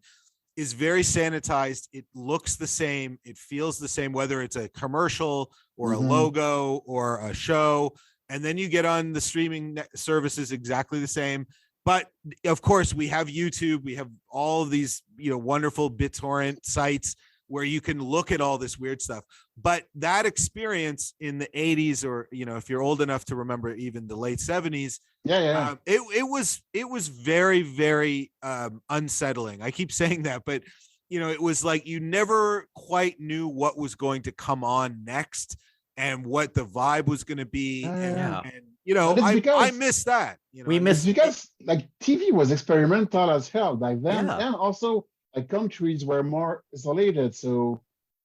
is very sanitized. It looks the same. It feels the same, whether it's a commercial or a logo or a show. And then you get on the streaming services, exactly the same. But of course, we have YouTube. We have all of these, wonderful BitTorrent sites where you can look at all this weird stuff. But that experience in the 80s, or if you're old enough to remember even the late 70s, it was very, very unsettling. I keep saying that, but it was like you never quite knew what was going to come on next and what the vibe was going to be. I miss that.
We miss
because like TV was experimental as hell back then, and also like countries were more isolated, so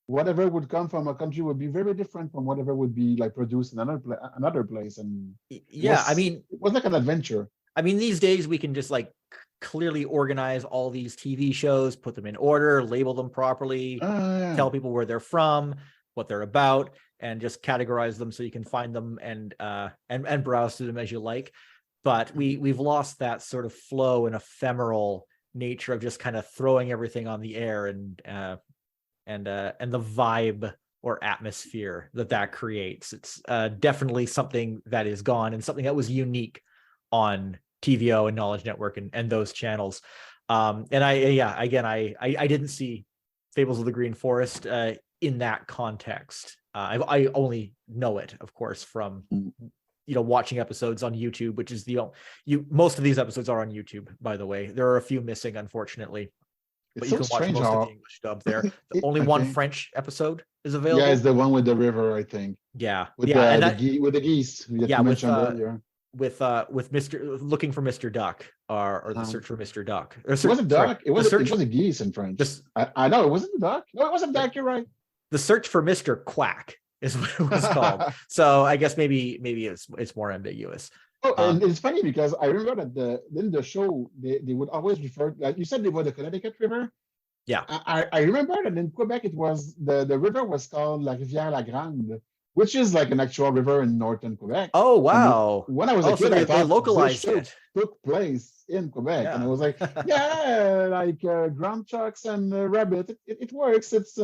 whatever would come from a country would be very different from whatever would be like produced in another place. And it was like an adventure.
I mean, these days we can just like clearly organize all these TV shows, put them in order, label them properly, tell people where they're from, what they're about, and just categorize them so you can find them and browse through them as you like. But we've lost that sort of flow and ephemeral nature of just kind of throwing everything on the air and the vibe or atmosphere that creates. It's definitely something that is gone, and something that was unique on TVO and Knowledge Network and those channels. And I didn't see Fables of the Green Forest in that context. I only know it, of course, from watching episodes on YouTube, which is most of these episodes are on YouTube, by the way. There are a few missing, unfortunately. But you can watch most of the English dub there. Only one French episode is available.
Yeah, it's the one with the river, I think.
Yeah,
with the geese.
With Mr. Looking for Mr. Duck, or the Search for Mr. Duck.
It wasn't duck. It was a geese in French. I know it wasn't the duck. No, it wasn't duck. You're right.
The Search for Mr. Quack is what it was called. So I guess maybe it's more ambiguous.
Oh, and it's funny because I remember that in the show they would always refer, like you said, they were the Connecticut River.
Yeah,
I remember that in Quebec it was the river was called La Rivière La Grande, which is like an actual river in northern Quebec.
Oh wow!
When I was a kid, I thought
they localized
it took place in Quebec, and I was like, ground chucks and rabbit. It works. It's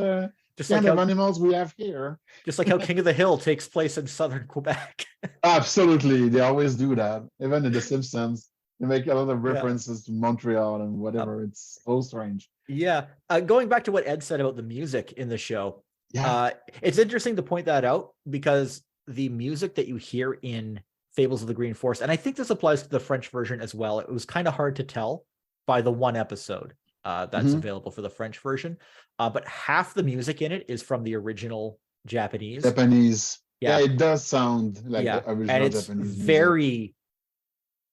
just kind of animals we have here.
Just like how King of the Hill takes place in southern Quebec.
Absolutely. They always do that. Even in The Simpsons, they make a lot of references to Montreal and whatever. It's so strange.
Yeah. Going back to what Ed said about the music in the show, it's interesting to point that out, because the music that you hear in Fables of the Green Forest, and I think this applies to the French version as well, it was kind of hard to tell by the one episode that's available for the French version. But half the music in it is from the original Japanese. Yeah, it
does sound like the original
and it's
Japanese
very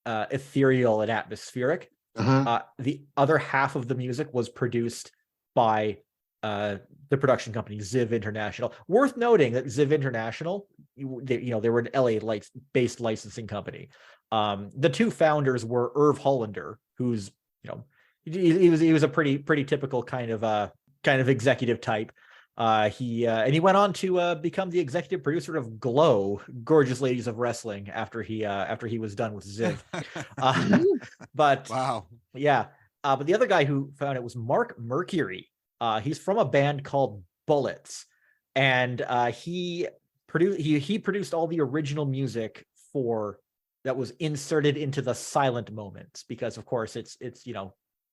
ethereal and atmospheric. The other half of the music was produced by the production company Ziv International. Worth noting that Ziv International, they were an LA based licensing company. The two founders were Irv Hollander, who's he was a pretty typical kind of executive type. He went on to become the executive producer of Glow, Gorgeous Ladies of Wrestling, after he was done with Ziv. But
wow,
yeah. But the other guy who found it was Mark Mercury. He's from a band called Bullets, and he produced all the original music that was inserted into the silent moments, because of course it's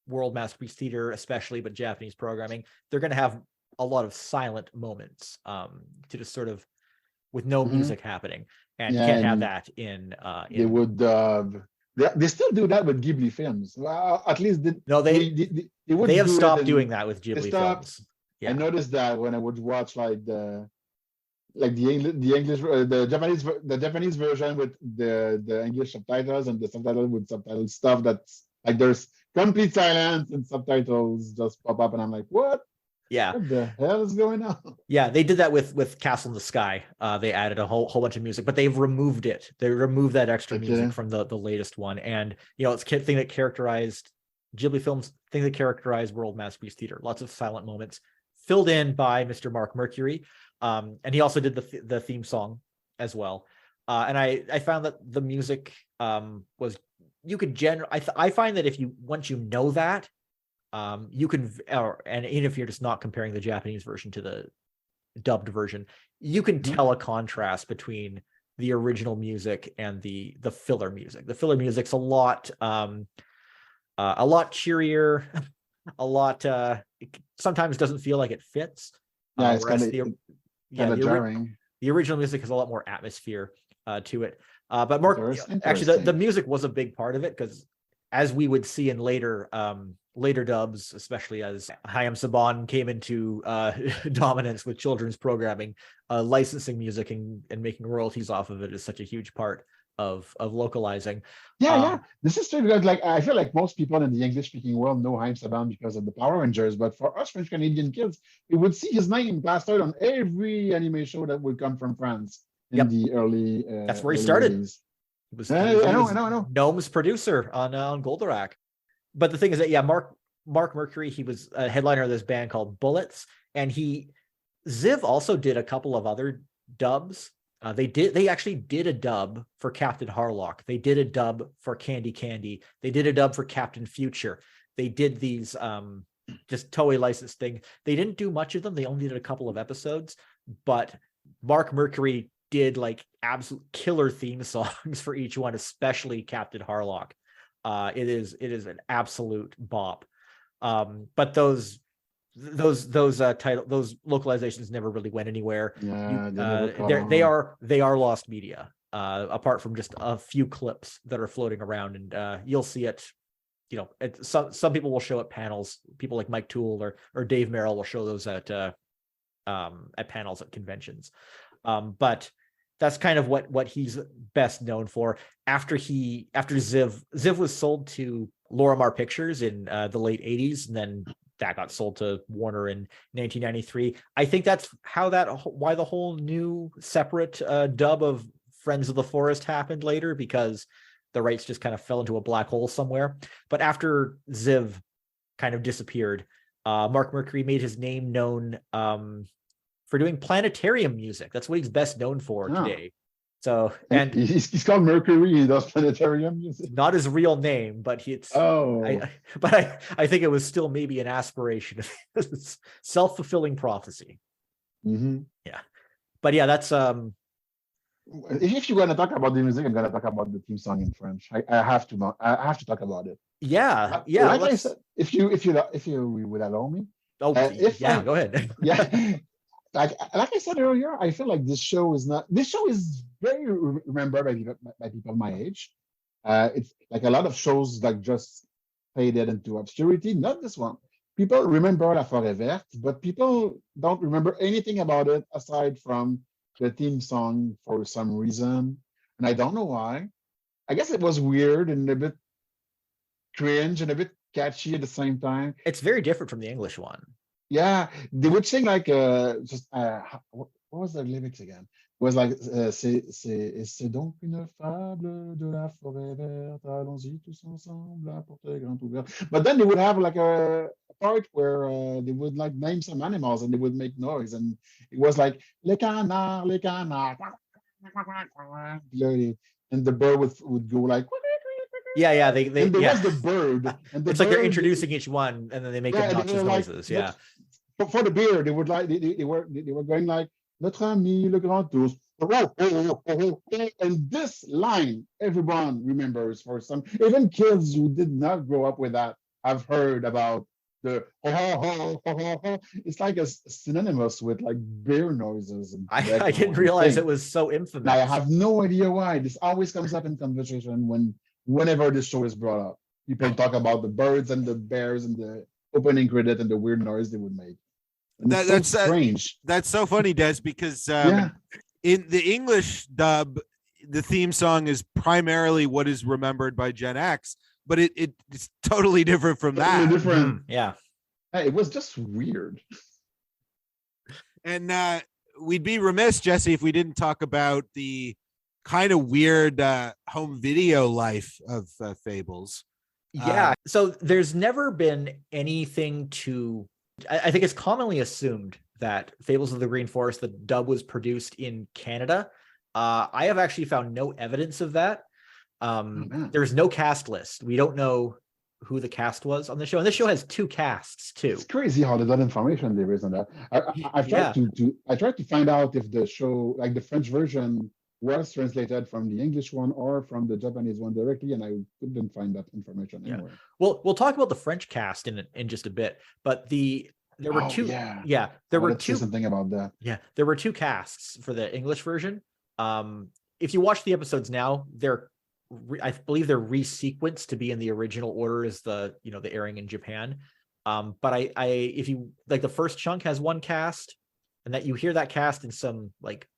World Masterpiece Theater especially, but Japanese programming, they're going to have a lot of silent moments to just sort of with no music happening, and you can't have that in
they would they still do that with Ghibli films. Well, at least
they have stopped doing that with Ghibli films. Yeah.
I noticed that when I would watch the Japanese version with the English subtitles, and the subtitle with subtitle stuff, that's like there's complete silence and subtitles just pop up, and I'm like, what?
Yeah.
What the hell is going on?
Yeah, they did that with Castle in the Sky. They added a whole bunch of music, but they've removed it. They removed that extra music from the latest one. And it's a thing that characterized Ghibli films, thing that characterized World Masterpiece Theater. Lots of silent moments filled in by Mr. Mark Mercury. And he also did the theme song as well. And I found that the music was, you could I find that once you know that, you can, and even if you're just not comparing the Japanese version to the dubbed version, you can tell a contrast between the original music and the filler music. The filler music's a lot cheerier, a lot. It sometimes doesn't feel like it fits.
Yeah, it's kind of jarring.
The original music has a lot more atmosphere to it. But more actually, the music was a big part of it, because as we would see in later dubs, especially as Hayam Saban came into dominance with children's programming, licensing music and making royalties off of it is such a huge part of localizing.
Yeah. This is true, because I feel like most people in the English-speaking world know Hayam Saban because of the Power Rangers, but for us French Canadian kids, we would see his name plastered on every anime show that would come from France in the early.
That's where he started.
80s.
I know. Gnome's producer on Goldorak. But the thing is that Mark Mercury, he was a headliner of this band called Bullets, and Ziv also did a couple of other dubs. They actually did a dub for Captain Harlock. They did a dub for Candy Candy. They did a dub for Captain Future. They did these just Toei licensed thing. They didn't do much of them. They only did a couple of episodes, but Mark Mercury did absolute killer theme songs for each one, especially Captain Harlock. It is an absolute bop. But those localizations never really went anywhere. They are lost media, apart from just a few clips that are floating around, and you'll see it. Some people will show at panels. People like Mike Toole or Dave Merrill will show those at panels at conventions. But that's kind of what he's best known for. After Ziv was sold to Lorimar Pictures in the late 80s, and then that got sold to Warner in 1993. I think that's why the whole new separate dub of Friends of the Forest happened later, because the rights just kind of fell into a black hole somewhere. But after Ziv kind of disappeared, Mark Mercury made his name known for doing planetarium music. That's what he's best known for today. So, and
he's called Mercury. He does planetarium music.
Not his real name, but I think it was still maybe an aspiration, self-fulfilling prophecy.
Mm-hmm.
Yeah, but yeah, that's
If you're going to talk about the music, I'm going to talk about the theme song in French. I have to talk about it.
Yeah.
Like I said, if you would allow me.
Oh, go ahead.
Yeah. Like I said earlier, I feel like this show is very remembered by people my age. It's like a lot of shows that just faded into obscurity. Not this one. People remember La Forêt Verte, but people don't remember anything about it aside from the theme song for some reason. And I don't know why. I guess it was weird and a bit cringe and a bit catchy at the same time.
It's very different from the English one.
Yeah, they would sing like just what was the lyrics again? It was like c'est donc une fable de la forêt verte, allons-y tous ensemble, la porte est grande ouverte. But then they would have like a part where they would like name some animals and they would make noise, and it was like les canards, and the bird would go like,
Yeah,
and there
yeah.
was the bird, and the
It's like they're
bird,
introducing each one and then they make
yeah, and they
obnoxious
were like,
noises. Yeah.
for the beer, they would like they were going like notre ami le grand ours. And this line, everyone remembers for some, even kids who did not grow up with that have heard about the it's like a synonymous with like beer noises and
I didn't realize it was so infamous.
Now, I have no idea why. This always comes up in conversation whenever this show is brought up. People talk about the birds and the bears and the opening credit and the weird noise they would make. That's so strange.
That's so funny, Des, because in the English dub, the theme song is primarily what is remembered by Gen X, but it's totally different from that.
Different.
Yeah.
It was just weird.
And we'd be remiss, Jesse, if we didn't talk about the kind of weird home video life of Fables.
Yeah. So there's never been anything to, I think it's commonly assumed that Fables of the Green Forest, the dub, was produced in Canada. I have actually found no evidence of that. There's no cast list. We don't know who the cast was on the show. And this show has 2 casts too.
It's crazy how little information there is on that. I tried to find out if the show, like the French version, was translated from the English one or from the Japanese one directly, and I couldn't find that information anywhere.
Well, we'll talk about the French cast in just a bit, but there were two. Yeah, there were 2.
Something about that.
Yeah, there were 2 casts for the English version. If you watch the episodes now, I believe they're resequenced to be in the original order as the airing in Japan. But if you like, the first chunk has 1 cast, and that you hear that cast in some like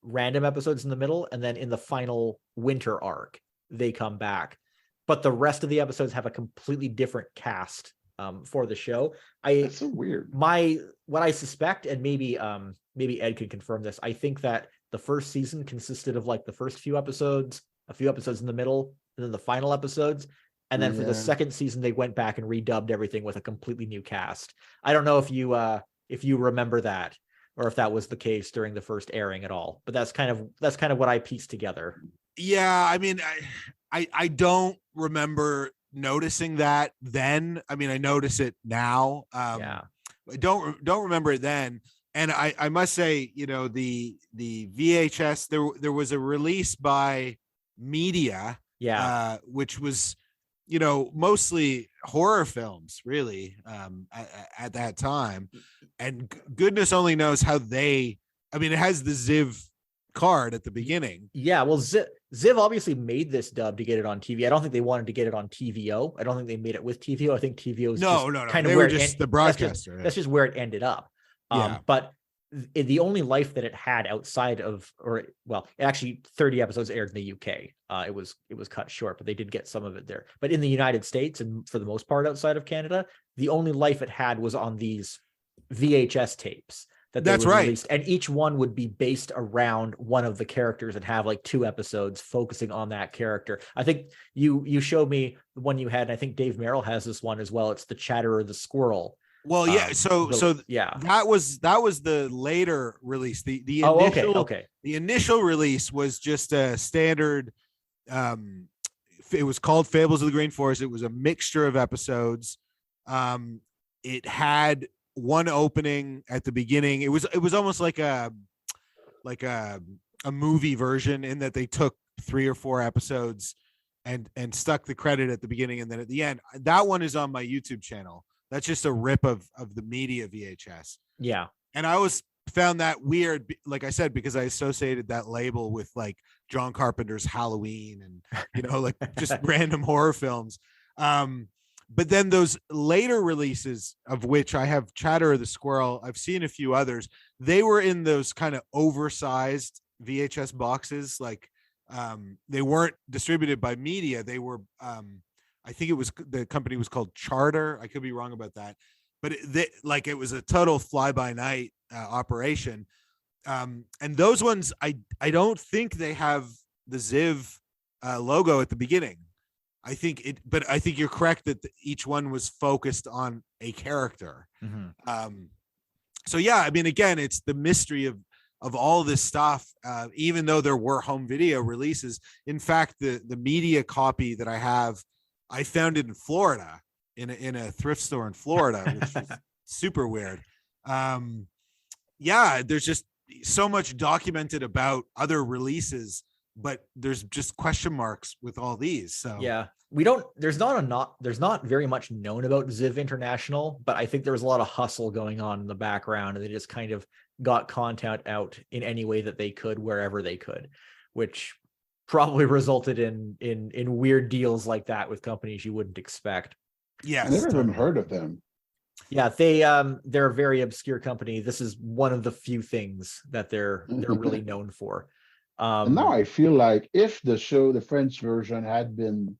random episodes in the middle, and then in the final winter arc they come back. But the rest of the episodes have a completely different cast for the show.
That's so weird.
What I suspect, and maybe Ed can confirm this, I think that the first season consisted of like the first few episodes, a few episodes in the middle, and then the final episodes. And then for the second season, they went back and redubbed everything with a completely new cast. I don't know if you remember that, or if that was the case during the first airing at all. But that's kind of what I pieced together.
Yeah, I mean, I don't remember noticing that then. I mean, I notice it now. I don't remember it then. And I must say, the VHS, there was a release by Media, which was, mostly horror films, really, at that time. And goodness only knows how it has the Ziv card at the beginning.
Yeah, well, Ziv obviously made this dub to get it on TV. I don't think they wanted to get it on TVO. I don't think they made it with TVO. I think TVO is kind of
they
where
were just the broadcaster.
That's just where it ended up. But the only life that it had outside of, actually 30 episodes aired in the UK. It was cut short, but they did get some of it there. But in the United States, and for the most part outside of Canada, the only life it had was on these VHS tapes that's right. Released, and each one would be based around one of the characters and have like 2 episodes focusing on that character. I think you showed me the one you had, and I think Dave Merrill has this one as well. It's the Chatterer the Squirrel.
Well, yeah. That was the later release. The initial, the initial release was just a standard. It was called Fables of the Green Forest. It was a mixture of episodes. It had 1 opening at the beginning. It was almost like a movie version, in that they took 3 or 4 episodes and stuck the credit at the beginning and then at the end. That one is on my YouTube channel. That's just a rip of the Media VHS. Yeah. And I always found that weird, like I said, because I associated that label with like John Carpenter's Halloween and, like just random horror films. But then those later releases, of which I have Chatterer the Squirrel, I've seen a few others, they were in those kind of oversized VHS boxes. Like they weren't distributed by Media. They were, I think it was, the company was called Charter. I could be wrong about that. but it was a total fly by night operation. And those ones, I don't think they have the Ziv logo at the beginning. I think you're correct that each one was focused on a character. So yeah, I mean, again, it's the mystery of all this stuff. Even though there were home video releases, in fact, the media copy that I have, I found it in Florida in a thrift store in Florida, which was super weird. Yeah, there's just so much documented about other releases, but there's just question marks with all these. So
yeah, there's not very much known about Ziv International, but I think there was a lot of hustle going on in the background, and they just kind of got content out in any way that they could, wherever they could, which probably resulted in weird deals like that with companies you wouldn't expect.
Yes,
I never even heard of them.
Yeah, they're a very obscure company. This is one of the few things that they're really known for.
And now I feel like if the French version had been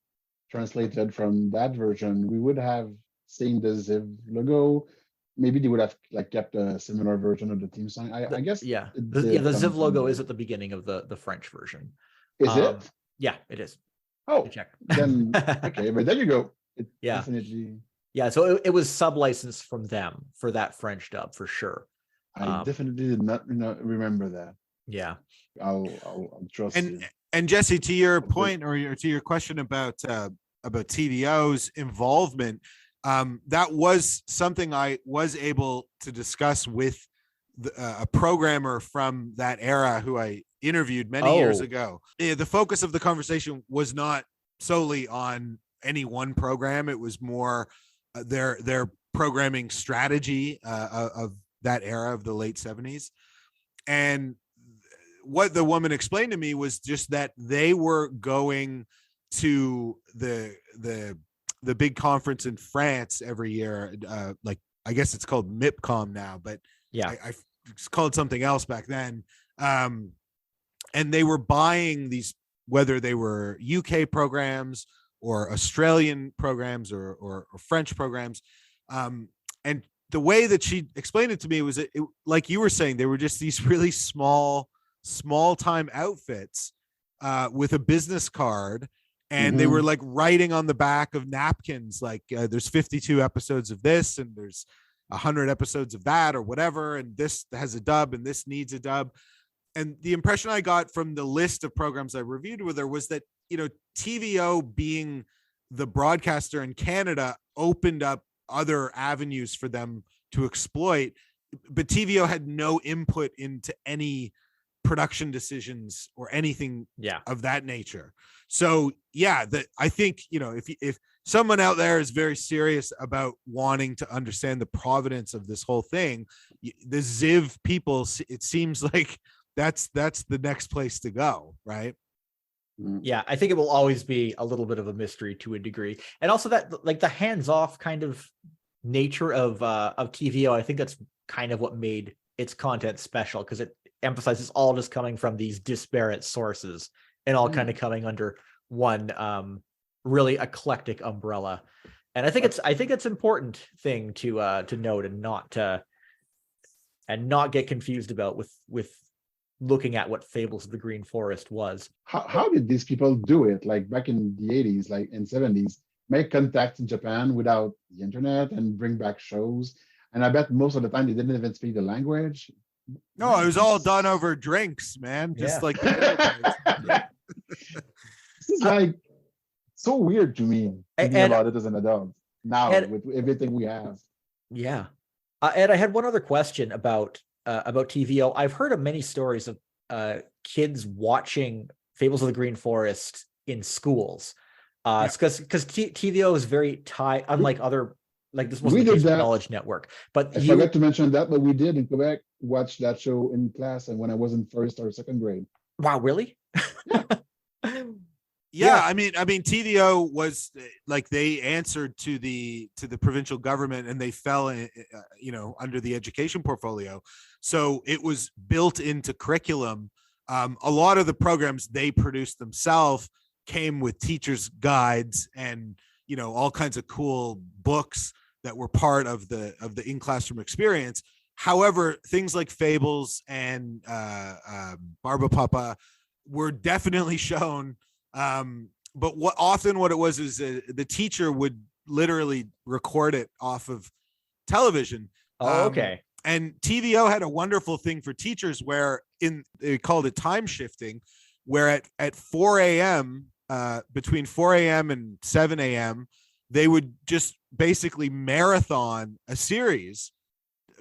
translated from that version, we would have seen the Ziv logo. Maybe they would have kept a similar version of the theme song. I guess.
Yeah, the Ziv logo is at the beginning of the French version.
Is it?
Yeah, it is.
Oh,
check.
Then okay, but there you go.
Yeah,
definitely.
Yeah, so it was sub-licensed from them for that French dub for sure.
I definitely did not remember that.
Yeah,
I'll trust you.
And Jesse, to your point or to your question about TVO's involvement, that was something I was able to discuss with a programmer from that era who I interviewed many years ago. The focus of the conversation was not solely on any one program. It was more their programming strategy of that era of the late 70s. And what the woman explained to me was just that they were going to the big conference in France every year. I guess it's called MIPCOM now, but yeah, I it's called something else back then. And they were buying these, whether they were UK programs or Australian programs or French programs. And the way that she explained it to me was like you were saying, they were just these really small time outfits with a business card. And they were like writing on the back of napkins, like there's 52 episodes of this and there's 100 episodes of that or whatever. And this has a dub and this needs a dub. And the impression I got from the list of programs I reviewed with her was that, TVO being the broadcaster in Canada opened up other avenues for them to exploit, but TVO had no input into any production decisions or anything of that nature. So yeah, I think, if someone out there is very serious about wanting to understand the provenance of this whole thing, the Ziv people, it seems like that's the next place to go, right?
Yeah, I think it will always be a little bit of a mystery to a degree. And also that like the hands-off kind of nature of TVO, I think that's kind of what made its content special, because it emphasizes all just coming from these disparate sources and all kind of coming under one really eclectic umbrella. And I think it's important thing to note and not get confused about with looking at what Fables of the Green Forest was.
How did these people do it? Like back in the 80s, like in 70s, make contact in Japan without the internet and bring back shows. And I bet most of the time they didn't even speak the language.
No, it was all done over drinks, man. Just like the
this is like so weird to me thinking about it as an adult now with everything we have.
Yeah. Ed, I had one other question about TVO. I've heard of many stories of kids watching Fables of the Green Forest in schools. Because TVO is very tied, unlike other, like this wasn't the case with Knowledge Network. But
I forgot to mention that, but we did in Quebec watch that show in class, and when I was in first or second grade.
Wow, really?
Yeah, I mean, TVO was like they answered to the provincial government, and they fell in, under the education portfolio. So it was built into curriculum. A lot of the programs they produced themselves came with teachers' guides and all kinds of cool books that were part of the in-classroom experience. However, things like Fables and Barba Papa were definitely shown. But what it was is the teacher would literally record it off of television.
Oh, okay.
And TVO had a wonderful thing for teachers where they called it time shifting, where at 4 a.m., between 4 a.m. and 7 a.m., they would just basically marathon a series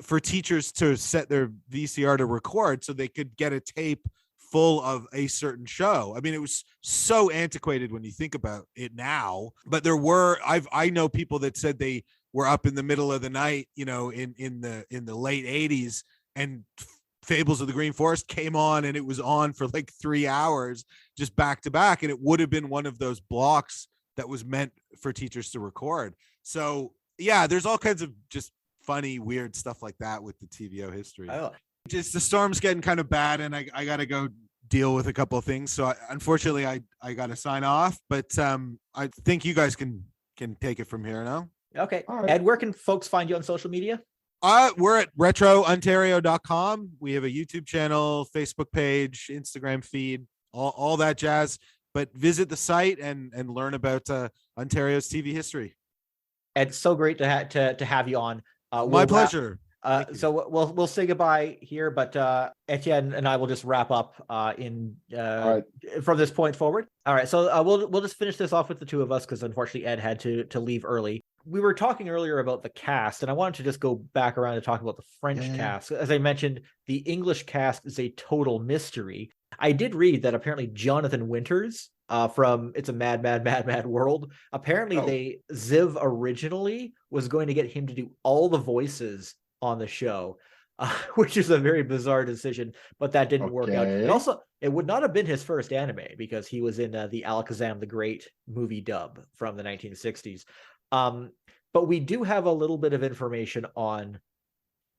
for teachers to set their VCR to record so they could get a tape full of a certain show. I mean, it was so antiquated when you think about it now, but I know people that said they were up in the middle of the night, in the late 80s, and Fables of the Green Forest came on, and it was on for like 3 hours just back to back, and it would have been one of those blocks that was meant for teachers to record. So yeah, there's all kinds of just funny, weird stuff like that with the TVO history. Just the storm's getting kind of bad, and I got to go deal with a couple of things. So unfortunately, I got to sign off. But I think you guys can take it from here now.
Okay,
All right.
Ed, where can folks find you on social media?
We're at retrontario.com. We have a YouTube channel, Facebook page, Instagram feed, all that jazz. But visit the site and learn about Ontario's TV history.
It's so great to have you on.
My pleasure.
So we'll say goodbye here, but Etienne and I will just wrap up from this point forward. All right, so we'll just finish this off with the two of us because unfortunately Ed had to leave early. We were talking earlier about the cast, and I wanted to just go back around and talk about the French cast. As I mentioned, the English cast is a total mystery. I did read that apparently Jonathan Winters from It's a Mad, Mad, Mad, Mad World, apparently Ziv originally was going to get him to do all the voices on the show, which is a very bizarre decision, but that didn't work out. And also, it would not have been his first anime because he was in the Alakazam the Great movie dub from the 1960s. But we do have a little bit of information on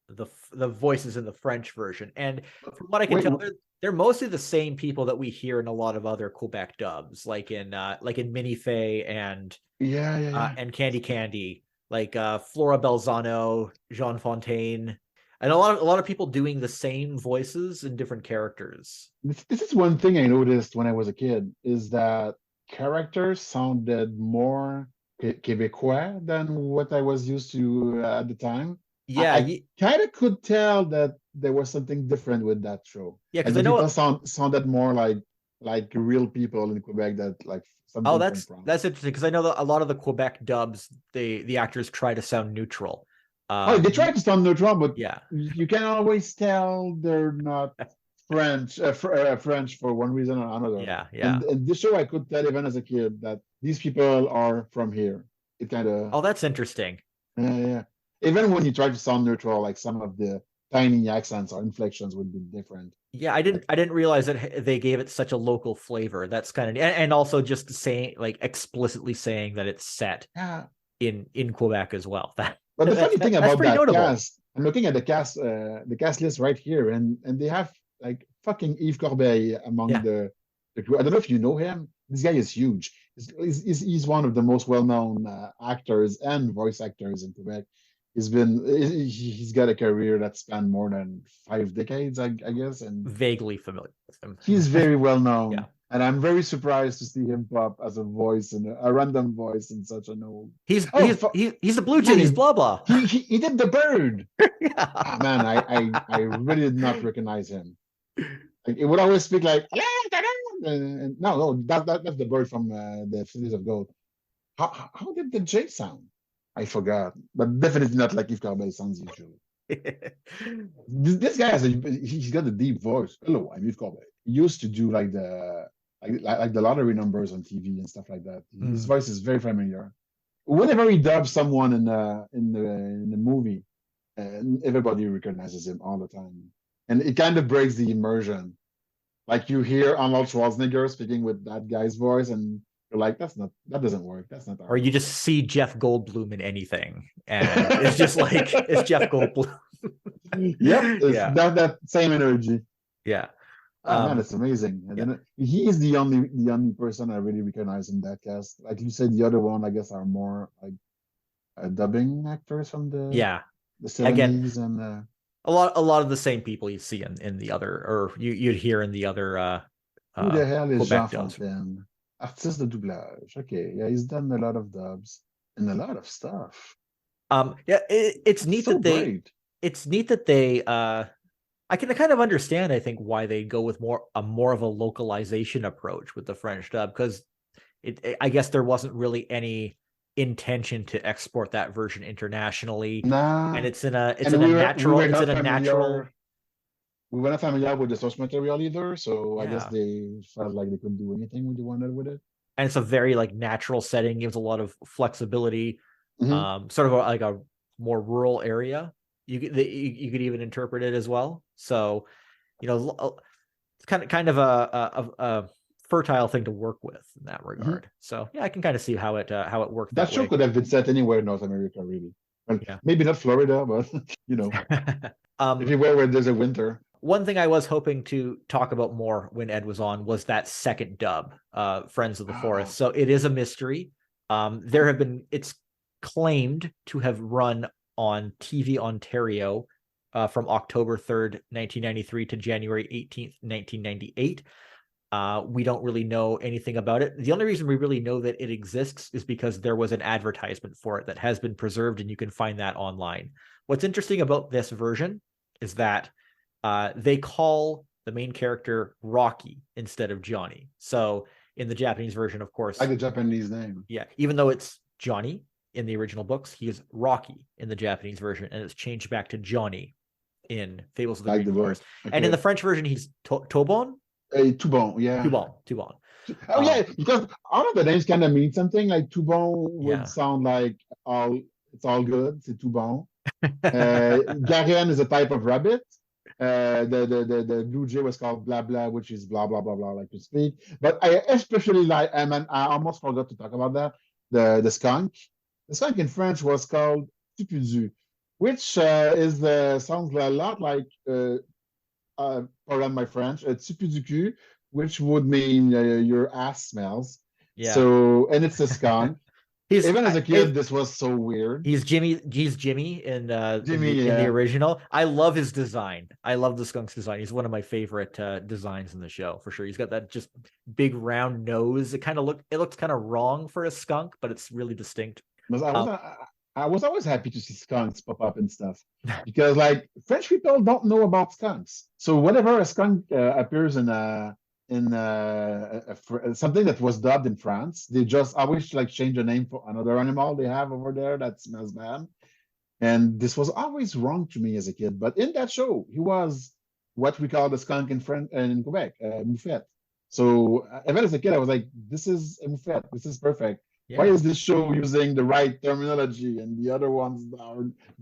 the voices in the French version, and from what I can tell, they're mostly the same people that we hear in a lot of other Quebec dubs, like in Minifay and and Candy Candy, like Flora Belzano, Jean Fontaine, and a lot of people doing the same voices in different characters.
This is one thing I noticed when I was a kid, is that characters sounded more Quebecois than what I was used to at the time.
Yeah,
I kind of could tell that there was something different with that show.
Yeah, because
I know
people
sounded more like real people in Quebec that like something.
That's interesting because I know that a lot of the Quebec dubs, the actors try to sound neutral.
They try to sound neutral, but
yeah,
you can always tell they're not French for one reason or another.
Yeah.
And this show, I could tell even as a kid that these people are from here. It kind of.
That's interesting.
Yeah. Even when you try to sound neutral, like some of the tiny accents or inflections would be different.
Yeah, I didn't realize that they gave it such a local flavor. That's kind of, and also just saying, like, explicitly saying that it's set in Quebec as well. But
the funny thing about that
notable.
Cast, I'm looking at the cast list right here, and they have like fucking Yves Corbeil among the crew. I don't know if you know him. This guy is huge. He's one of the most well-known actors and voice actors in Quebec. He's got a career that spanned more than 5 decades, I guess, and
vaguely familiar with him.
He's very well known, and I'm very surprised to see him pop as a voice and a random voice in such an old.
He's the Blue Jay. He's blah blah.
He did the bird. Man, I really did not recognize him. Like, it would always speak like, and no, that's the bird from the Cities of Gold. How did the J sound? I forgot, but definitely not like Yves Corbeil sounds usually. This guy he's got a deep voice. Hello, I'm Yves Corbeil. He used to do like the lottery numbers on TV and stuff like that. His voice is very familiar. Whenever he dubs someone in the movie, everybody recognizes him all the time, and it kind of breaks the immersion. Like you hear Arnold Schwarzenegger speaking with that guy's voice, and you're like, that doesn't work. That's not.
Or you just see Jeff Goldblum in anything, and it's just like it's Jeff Goldblum.
Yep, that same energy.
Yeah.
Man, it's amazing. And then he is the only person I really recognize in that cast. Like you said, the other one, I guess, are more like dubbing actors from the
Yeah.
the
Again,
70s and
a lot of the same people you see in the other, or you'd hear in the other
who the hell is Jean
Quebec dubs.
Fontaine? Artiste de doublage. Okay, yeah, he's done a lot of dubs and a lot of stuff.
Yeah, it's neat
So
that they
great.
it's neat that they I can kind of understand, I think, why they go with more of a localization approach with the French dub, because I guess there wasn't really any intention to export that version internationally, and
Nah,
it's in a
and we
natural
were
it's
not
in a natural
familiar. We were not familiar with the source material either, so I guess
yeah,
they felt like they could do anything they wanted with it.
and it's a very like natural setting, gives a lot of flexibility,
Hmm.
sort of like a more rural area. You could even interpret it as well. So, it's kind of a fertile thing to work with in that
Hmm.
regard. So yeah, I can kind of see how it worked
That
that
show
way.
could have been set anywhere in North America, really. Well,
Yeah.
maybe not Florida, but you know,
um,
everywhere where there's a winter.
One thing I was hoping to talk about more when Ed was on was that second dub, Friends of the Forest. So it is a mystery. It's claimed to have run on TV Ontario from October 3rd, 1993 to January 18th, 1998. We don't really know anything about it. The only reason we really know that it exists is because there was an advertisement for it that has been preserved, and you can find that online. What's interesting about this version is that they call the main character Rocky instead of Johnny. So in the Japanese version, of course,
Like a Japanese name.
yeah, even though it's Johnny in the original books, he is Rocky in the Japanese version, and it's changed back to Johnny in Fables of the
Like
Green
the book.
Forest. And in the
Okay.
French version, he's Tobon.
Toubon, yeah.
Tubon.
Oh yeah, because all of the names kind of mean something. Like Toubon would
Yeah.
sound like all it's all good. C'est Toubon. Garian is a type of rabbit. The blue jay was called blah blah, which is blah blah blah blah, like to speak. But I especially like, I almost forgot to talk about that. The skunk. The skunk in French was called tupudu, which sounds a lot like pardon my French, tupu du cul, which would mean your ass smells.
Yeah.
So, and it's a skunk.
He's
Even as a kid, this was so weird.
he's Jimmy. He's Jimmy
Jimmy,
in the
yeah.
original. I love his design. I love the skunk's design. He's one of my favorite designs in the show for sure. He's got that just big round nose. It looks kind of wrong for a skunk, but it's really distinct.
I was always happy to see skunks pop up and stuff because, like, French people don't know about skunks. So whenever a skunk appears in something that was dubbed in France, they just always like change the name for another animal they have over there that smells bad. And this was always wrong to me as a kid. But in that show, he was what we call the skunk in French and in Quebec, moufette. So even as a kid, I was like, "This is a moufette. This is perfect. Why
Yeah.
is this show using the right terminology and the other ones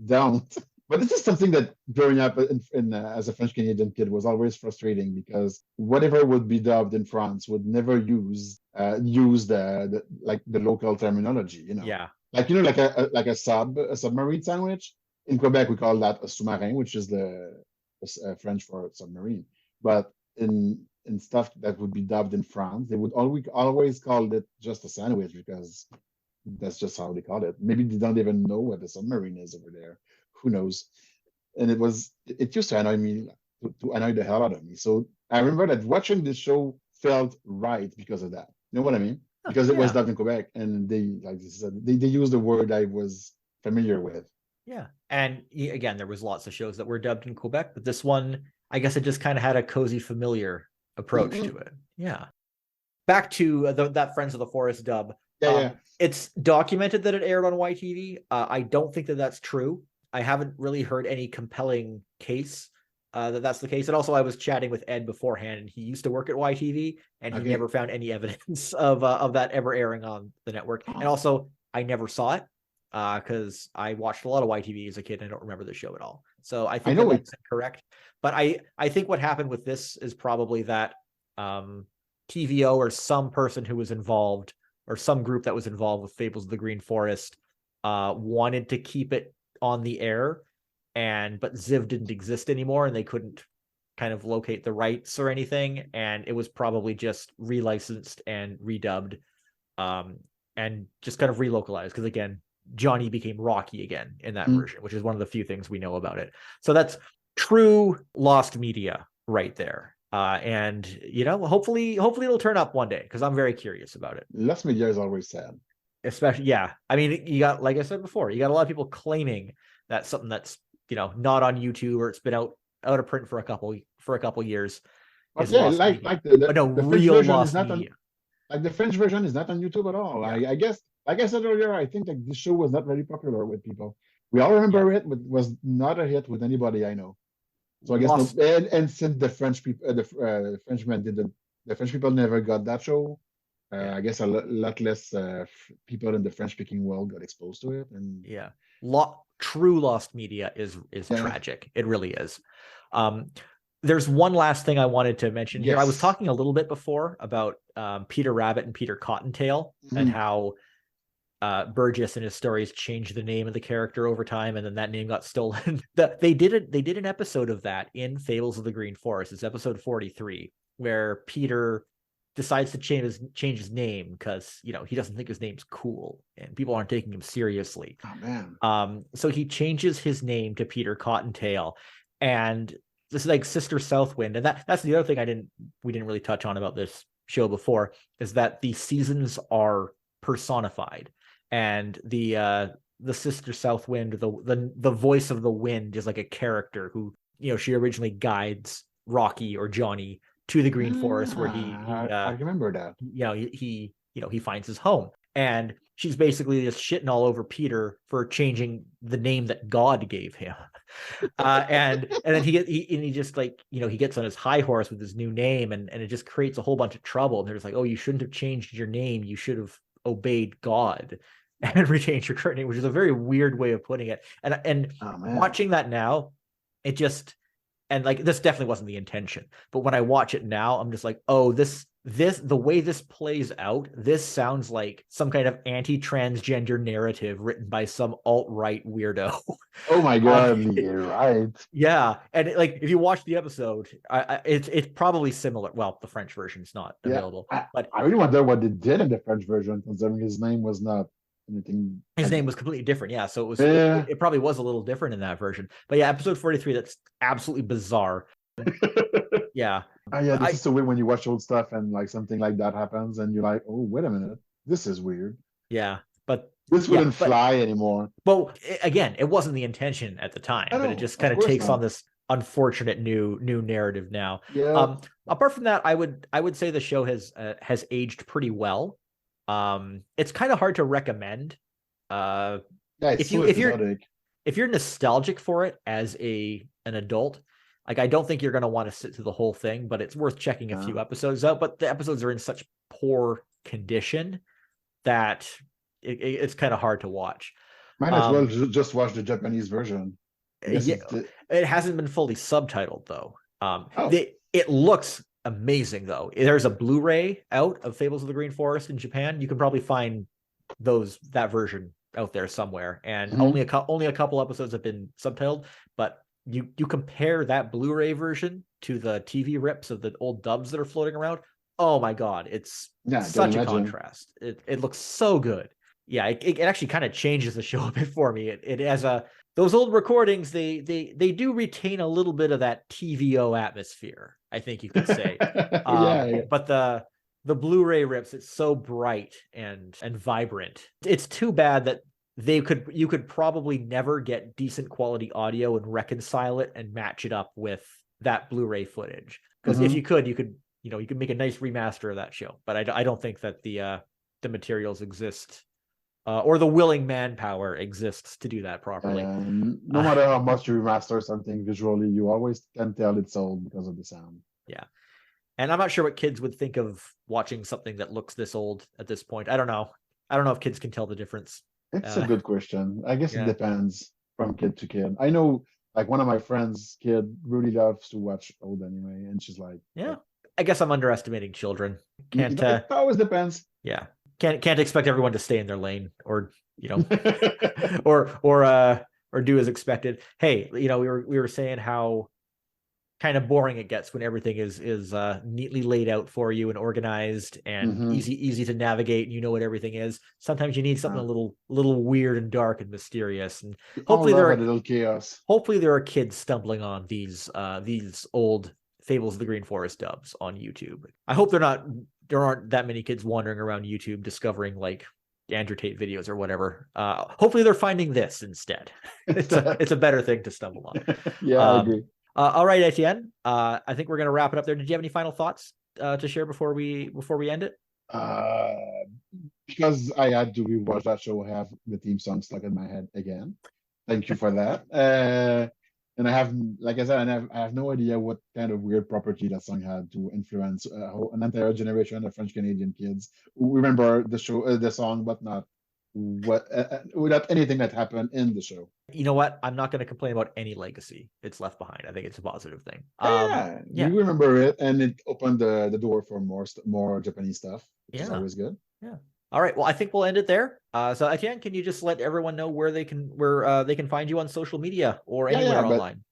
don't?" But this is something that growing up as a French Canadian kid was always frustrating because whatever would be dubbed in France would never use the local terminology.
Yeah.
Like like a submarine sandwich. In Quebec, we call that a sous-marin, which is the French for submarine. But in stuff that would be dubbed in France, they would always call it just a sandwich because that's just how they call it. Maybe they don't even know what a submarine is over there. Who knows? And it used to annoy me, to annoy the hell out of me. So I remember that watching this show felt right because of that. You know what I mean? Because it was
Yeah.
dubbed in Quebec, and they used the word I was familiar with.
Yeah. And again, there was lots of shows that were dubbed in Quebec, but this one, I guess it just kind of had a cozy, familiar approach to it. Yeah. Back to that Friends of the Forest dub.
Yeah.
It's documented that it aired on YTV. I don't think that that's true. I haven't really heard any compelling case that that's the case. And also, I was chatting with Ed beforehand, and he used to work at YTV, and he never found any evidence of that ever airing on the network. And also, I never saw it because I watched a lot of YTV as a kid and I don't remember the show at all. So I think that's incorrect. But I think what happened with this is probably that TVO or some person who was involved or some group that was involved with Fables of the Green Forest wanted to keep it on the air, but Ziv didn't exist anymore and they couldn't kind of locate the rights or anything, and it was probably just relicensed and redubbed and just kind of relocalized because again, Johnny became Rocky again in that version, which is one of the few things we know about it. So that's true lost media right there. And hopefully it'll turn up one day, because I'm very curious about it.
Lost media is always sad.
Especially, yeah. I mean, you got, like I said before, you got a lot of people claiming that something that's not on YouTube, or it's been out of print for a couple years.
But yeah, the French
real
version
lost
is not
media.
the French version is not on YouTube at all.
Yeah.
I guess, like I said earlier, I think that this show was not very popular with people. We all remember it, but was not a hit with anybody I know. So I guess and since the French people, the Frenchmen didn't, the French people never got that show. I guess a lot less people in the French-speaking world got exposed to it. And
true lost media is tragic. It really is. There's one last thing I wanted to mention here. I was talking a little bit before about Peter Rabbit and Peter Cottontail, and how Burgess in his stories changed the name of the character over time, and then that name got stolen. They did an episode of that in Fables of the Green Forest. It's episode 43, where Peter decides to change his name because he doesn't think his name's cool and people aren't taking him seriously.
Oh man.
So he changes his name to Peter Cottontail, and this is like Sister Southwind. And that's the other thing we didn't really touch on about this show before, is that the seasons are personified, and the Sister Southwind, the voice of the wind, is like a character who she originally guides Rocky or Johnny to the Green Forest, where
I remember that.
He finds his home, and she's basically just shitting all over Peter for changing the name that God gave him. And then he gets on his high horse with his new name, and it just creates a whole bunch of trouble. And they're just like, oh, you shouldn't have changed your name. You should have obeyed God and retained your current name, which is a very weird way of putting it. And watching that now, it just, and like, this definitely wasn't the intention, but when I watch it now, I'm just like, oh, this the way this plays out, this sounds like some kind of anti-transgender narrative written by some alt-right weirdo.
Oh my God, you're right.
Yeah, and if you watch the episode, it's probably similar. Well, the French version is not available, but
I really wonder what they did in the French version, considering his name was not anything.
His name was completely different. Yeah, so it was. It probably was a little different in that version. But yeah, episode 43, that's absolutely bizarre. Yeah.
This is so weird when you watch old stuff and like something like that happens, and you're like, oh, wait a minute, this is weird.
Yeah, but
this wouldn't fly anymore.
But again, it wasn't the intention at the time, but it just kind of takes on this unfortunate new narrative now.
Yeah.
Apart from that, I would say the show has aged pretty well. It's kind of hard to recommend. If you're nostalgic for it as an adult, like, I don't think you're going to want to sit through the whole thing, but it's worth checking a few episodes out. But the episodes are in such poor condition that it's kind of hard to watch.
Might as well just watch the Japanese version.
It hasn't been fully subtitled though. It looks amazing though. There's a Blu-ray out of Fables of the Green Forest in Japan. You can probably find that version out there somewhere, and only a couple episodes have been subtitled, but you compare that Blu-ray version to the TV rips of the old dubs that are floating around. Oh my God, it's such a contrast. It looks so good. Yeah, it actually kind of changes the show a bit for me. It has those old recordings, they do retain a little bit of that TVO atmosphere, I think you could say. But the Blu-ray rips, it's so bright and vibrant. It's too bad that you could probably never get decent quality audio and reconcile it and match it up with that Blu-ray footage. Because if you could make a nice remaster of that show. But I don't think that the materials exist, or the willing manpower exists to do that properly.
No matter how much you remaster something visually, you always can tell it's old because of the sound.
Yeah. And I'm not sure what kids would think of watching something that looks this old at this point. I don't know if kids can tell the difference.
It's a good question. I guess it depends from kid to kid. I know, like, one of my friends' kid really loves to watch old anime, and she's like,
yeah. I guess I'm underestimating children.
It always depends.
Yeah. Can't expect everyone to stay in their lane, or or do as expected. Hey, we were saying how kind of boring it gets when everything is neatly laid out for you and organized and easy to navigate, and you know what everything is. Sometimes you need something a little weird and dark and mysterious, and hopefully there are a little chaos. Hopefully there are kids stumbling on these old Fables of the Green Forest dubs on YouTube. I hope there aren't that many kids wandering around YouTube discovering like Andrew Tate videos or whatever. Hopefully they're finding this instead. It's a better thing to stumble on.
I agree.
All right, Etienne. I think we're going to wrap it up there. Did you have any final thoughts to share before we end it?
Because I had to rewatch that show, I have the theme song stuck in my head again. Thank you for that. And I have, like I said, I have no idea what kind of weird property that song had to influence an entire generation of French Canadian kids who remember the show, the song, but not without anything that happened in the show.
You know what? I'm not going to complain about any legacy it's left behind. I think it's a positive thing.
You remember it, and it opened the door for more Japanese stuff, which is always good.
Yeah. All right. Well, I think we'll end it there. So Etienne, can you just let everyone know where they can find you on social media or anywhere online?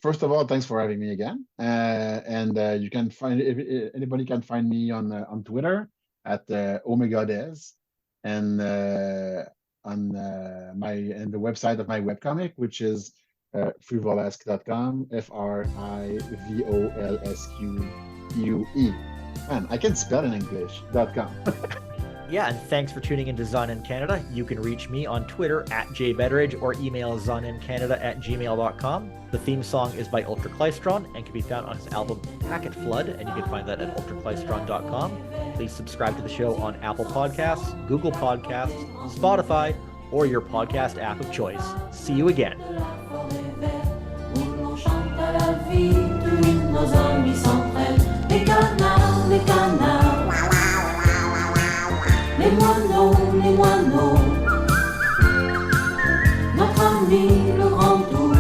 First of all, thanks for having me again. And you can find, if anybody can find me on Twitter at Omega Des, and on the website of my webcomic, which is frivolesque.com, FRIVOLSQUE. Man, I can spell in English.com.
Yeah, and thanks for tuning into Zannen Canada. You can reach me on Twitter at jbetteridge or email zannencanada@gmail.com. The theme song is by Ultraclystron and can be found on his album Packet Flood, and you can find that at ultraclystron.com. Please subscribe to the show on Apple Podcasts, Google Podcasts, Spotify, or your podcast app of choice. See you again.
Les moineaux, notre ami le grand ours,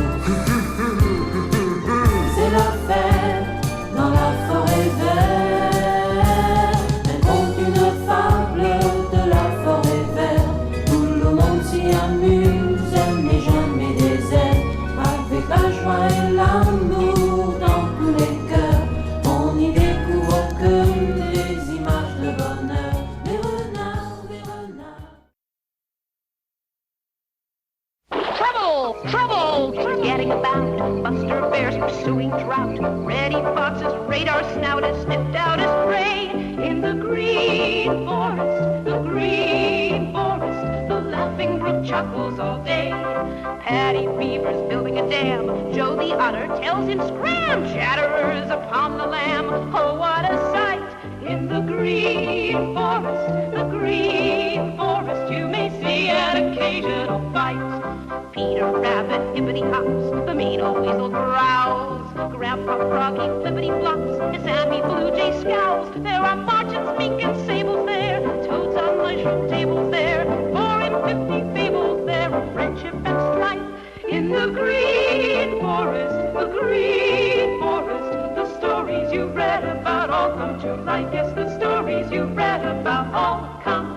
c'est la fête dans la forêt verte. Elle compte une fable de la forêt verte, tout le monde s'y amuse, mais jamais désert, avec la joie et l'amour dans tous les cœurs, on y découvre que des images de bonheur.
Trouble! Forgetting about Buster Bear's pursuing drought. Reddy Fox's radar snout has sniffed out his prey. In the green forest, the laughing brook chuckles all day. Paddy Beaver's building a dam. Joe the Otter tells him scram. Chatterer's upon the lamb. Oh, what a sight! In the green forest, you may see an occasional fight. Peter Rabbit hippity hops, the mean old weasel growls. Grandpa Froggy flippity flops, and Sammy Blue Jay scowls. There are marchins, mink, and sables there, toads on mushroom tables there, 4 and 50 fables there of friendship and strife. In the green forest, the stories you read about all come to life. Yes, the stories you read about all come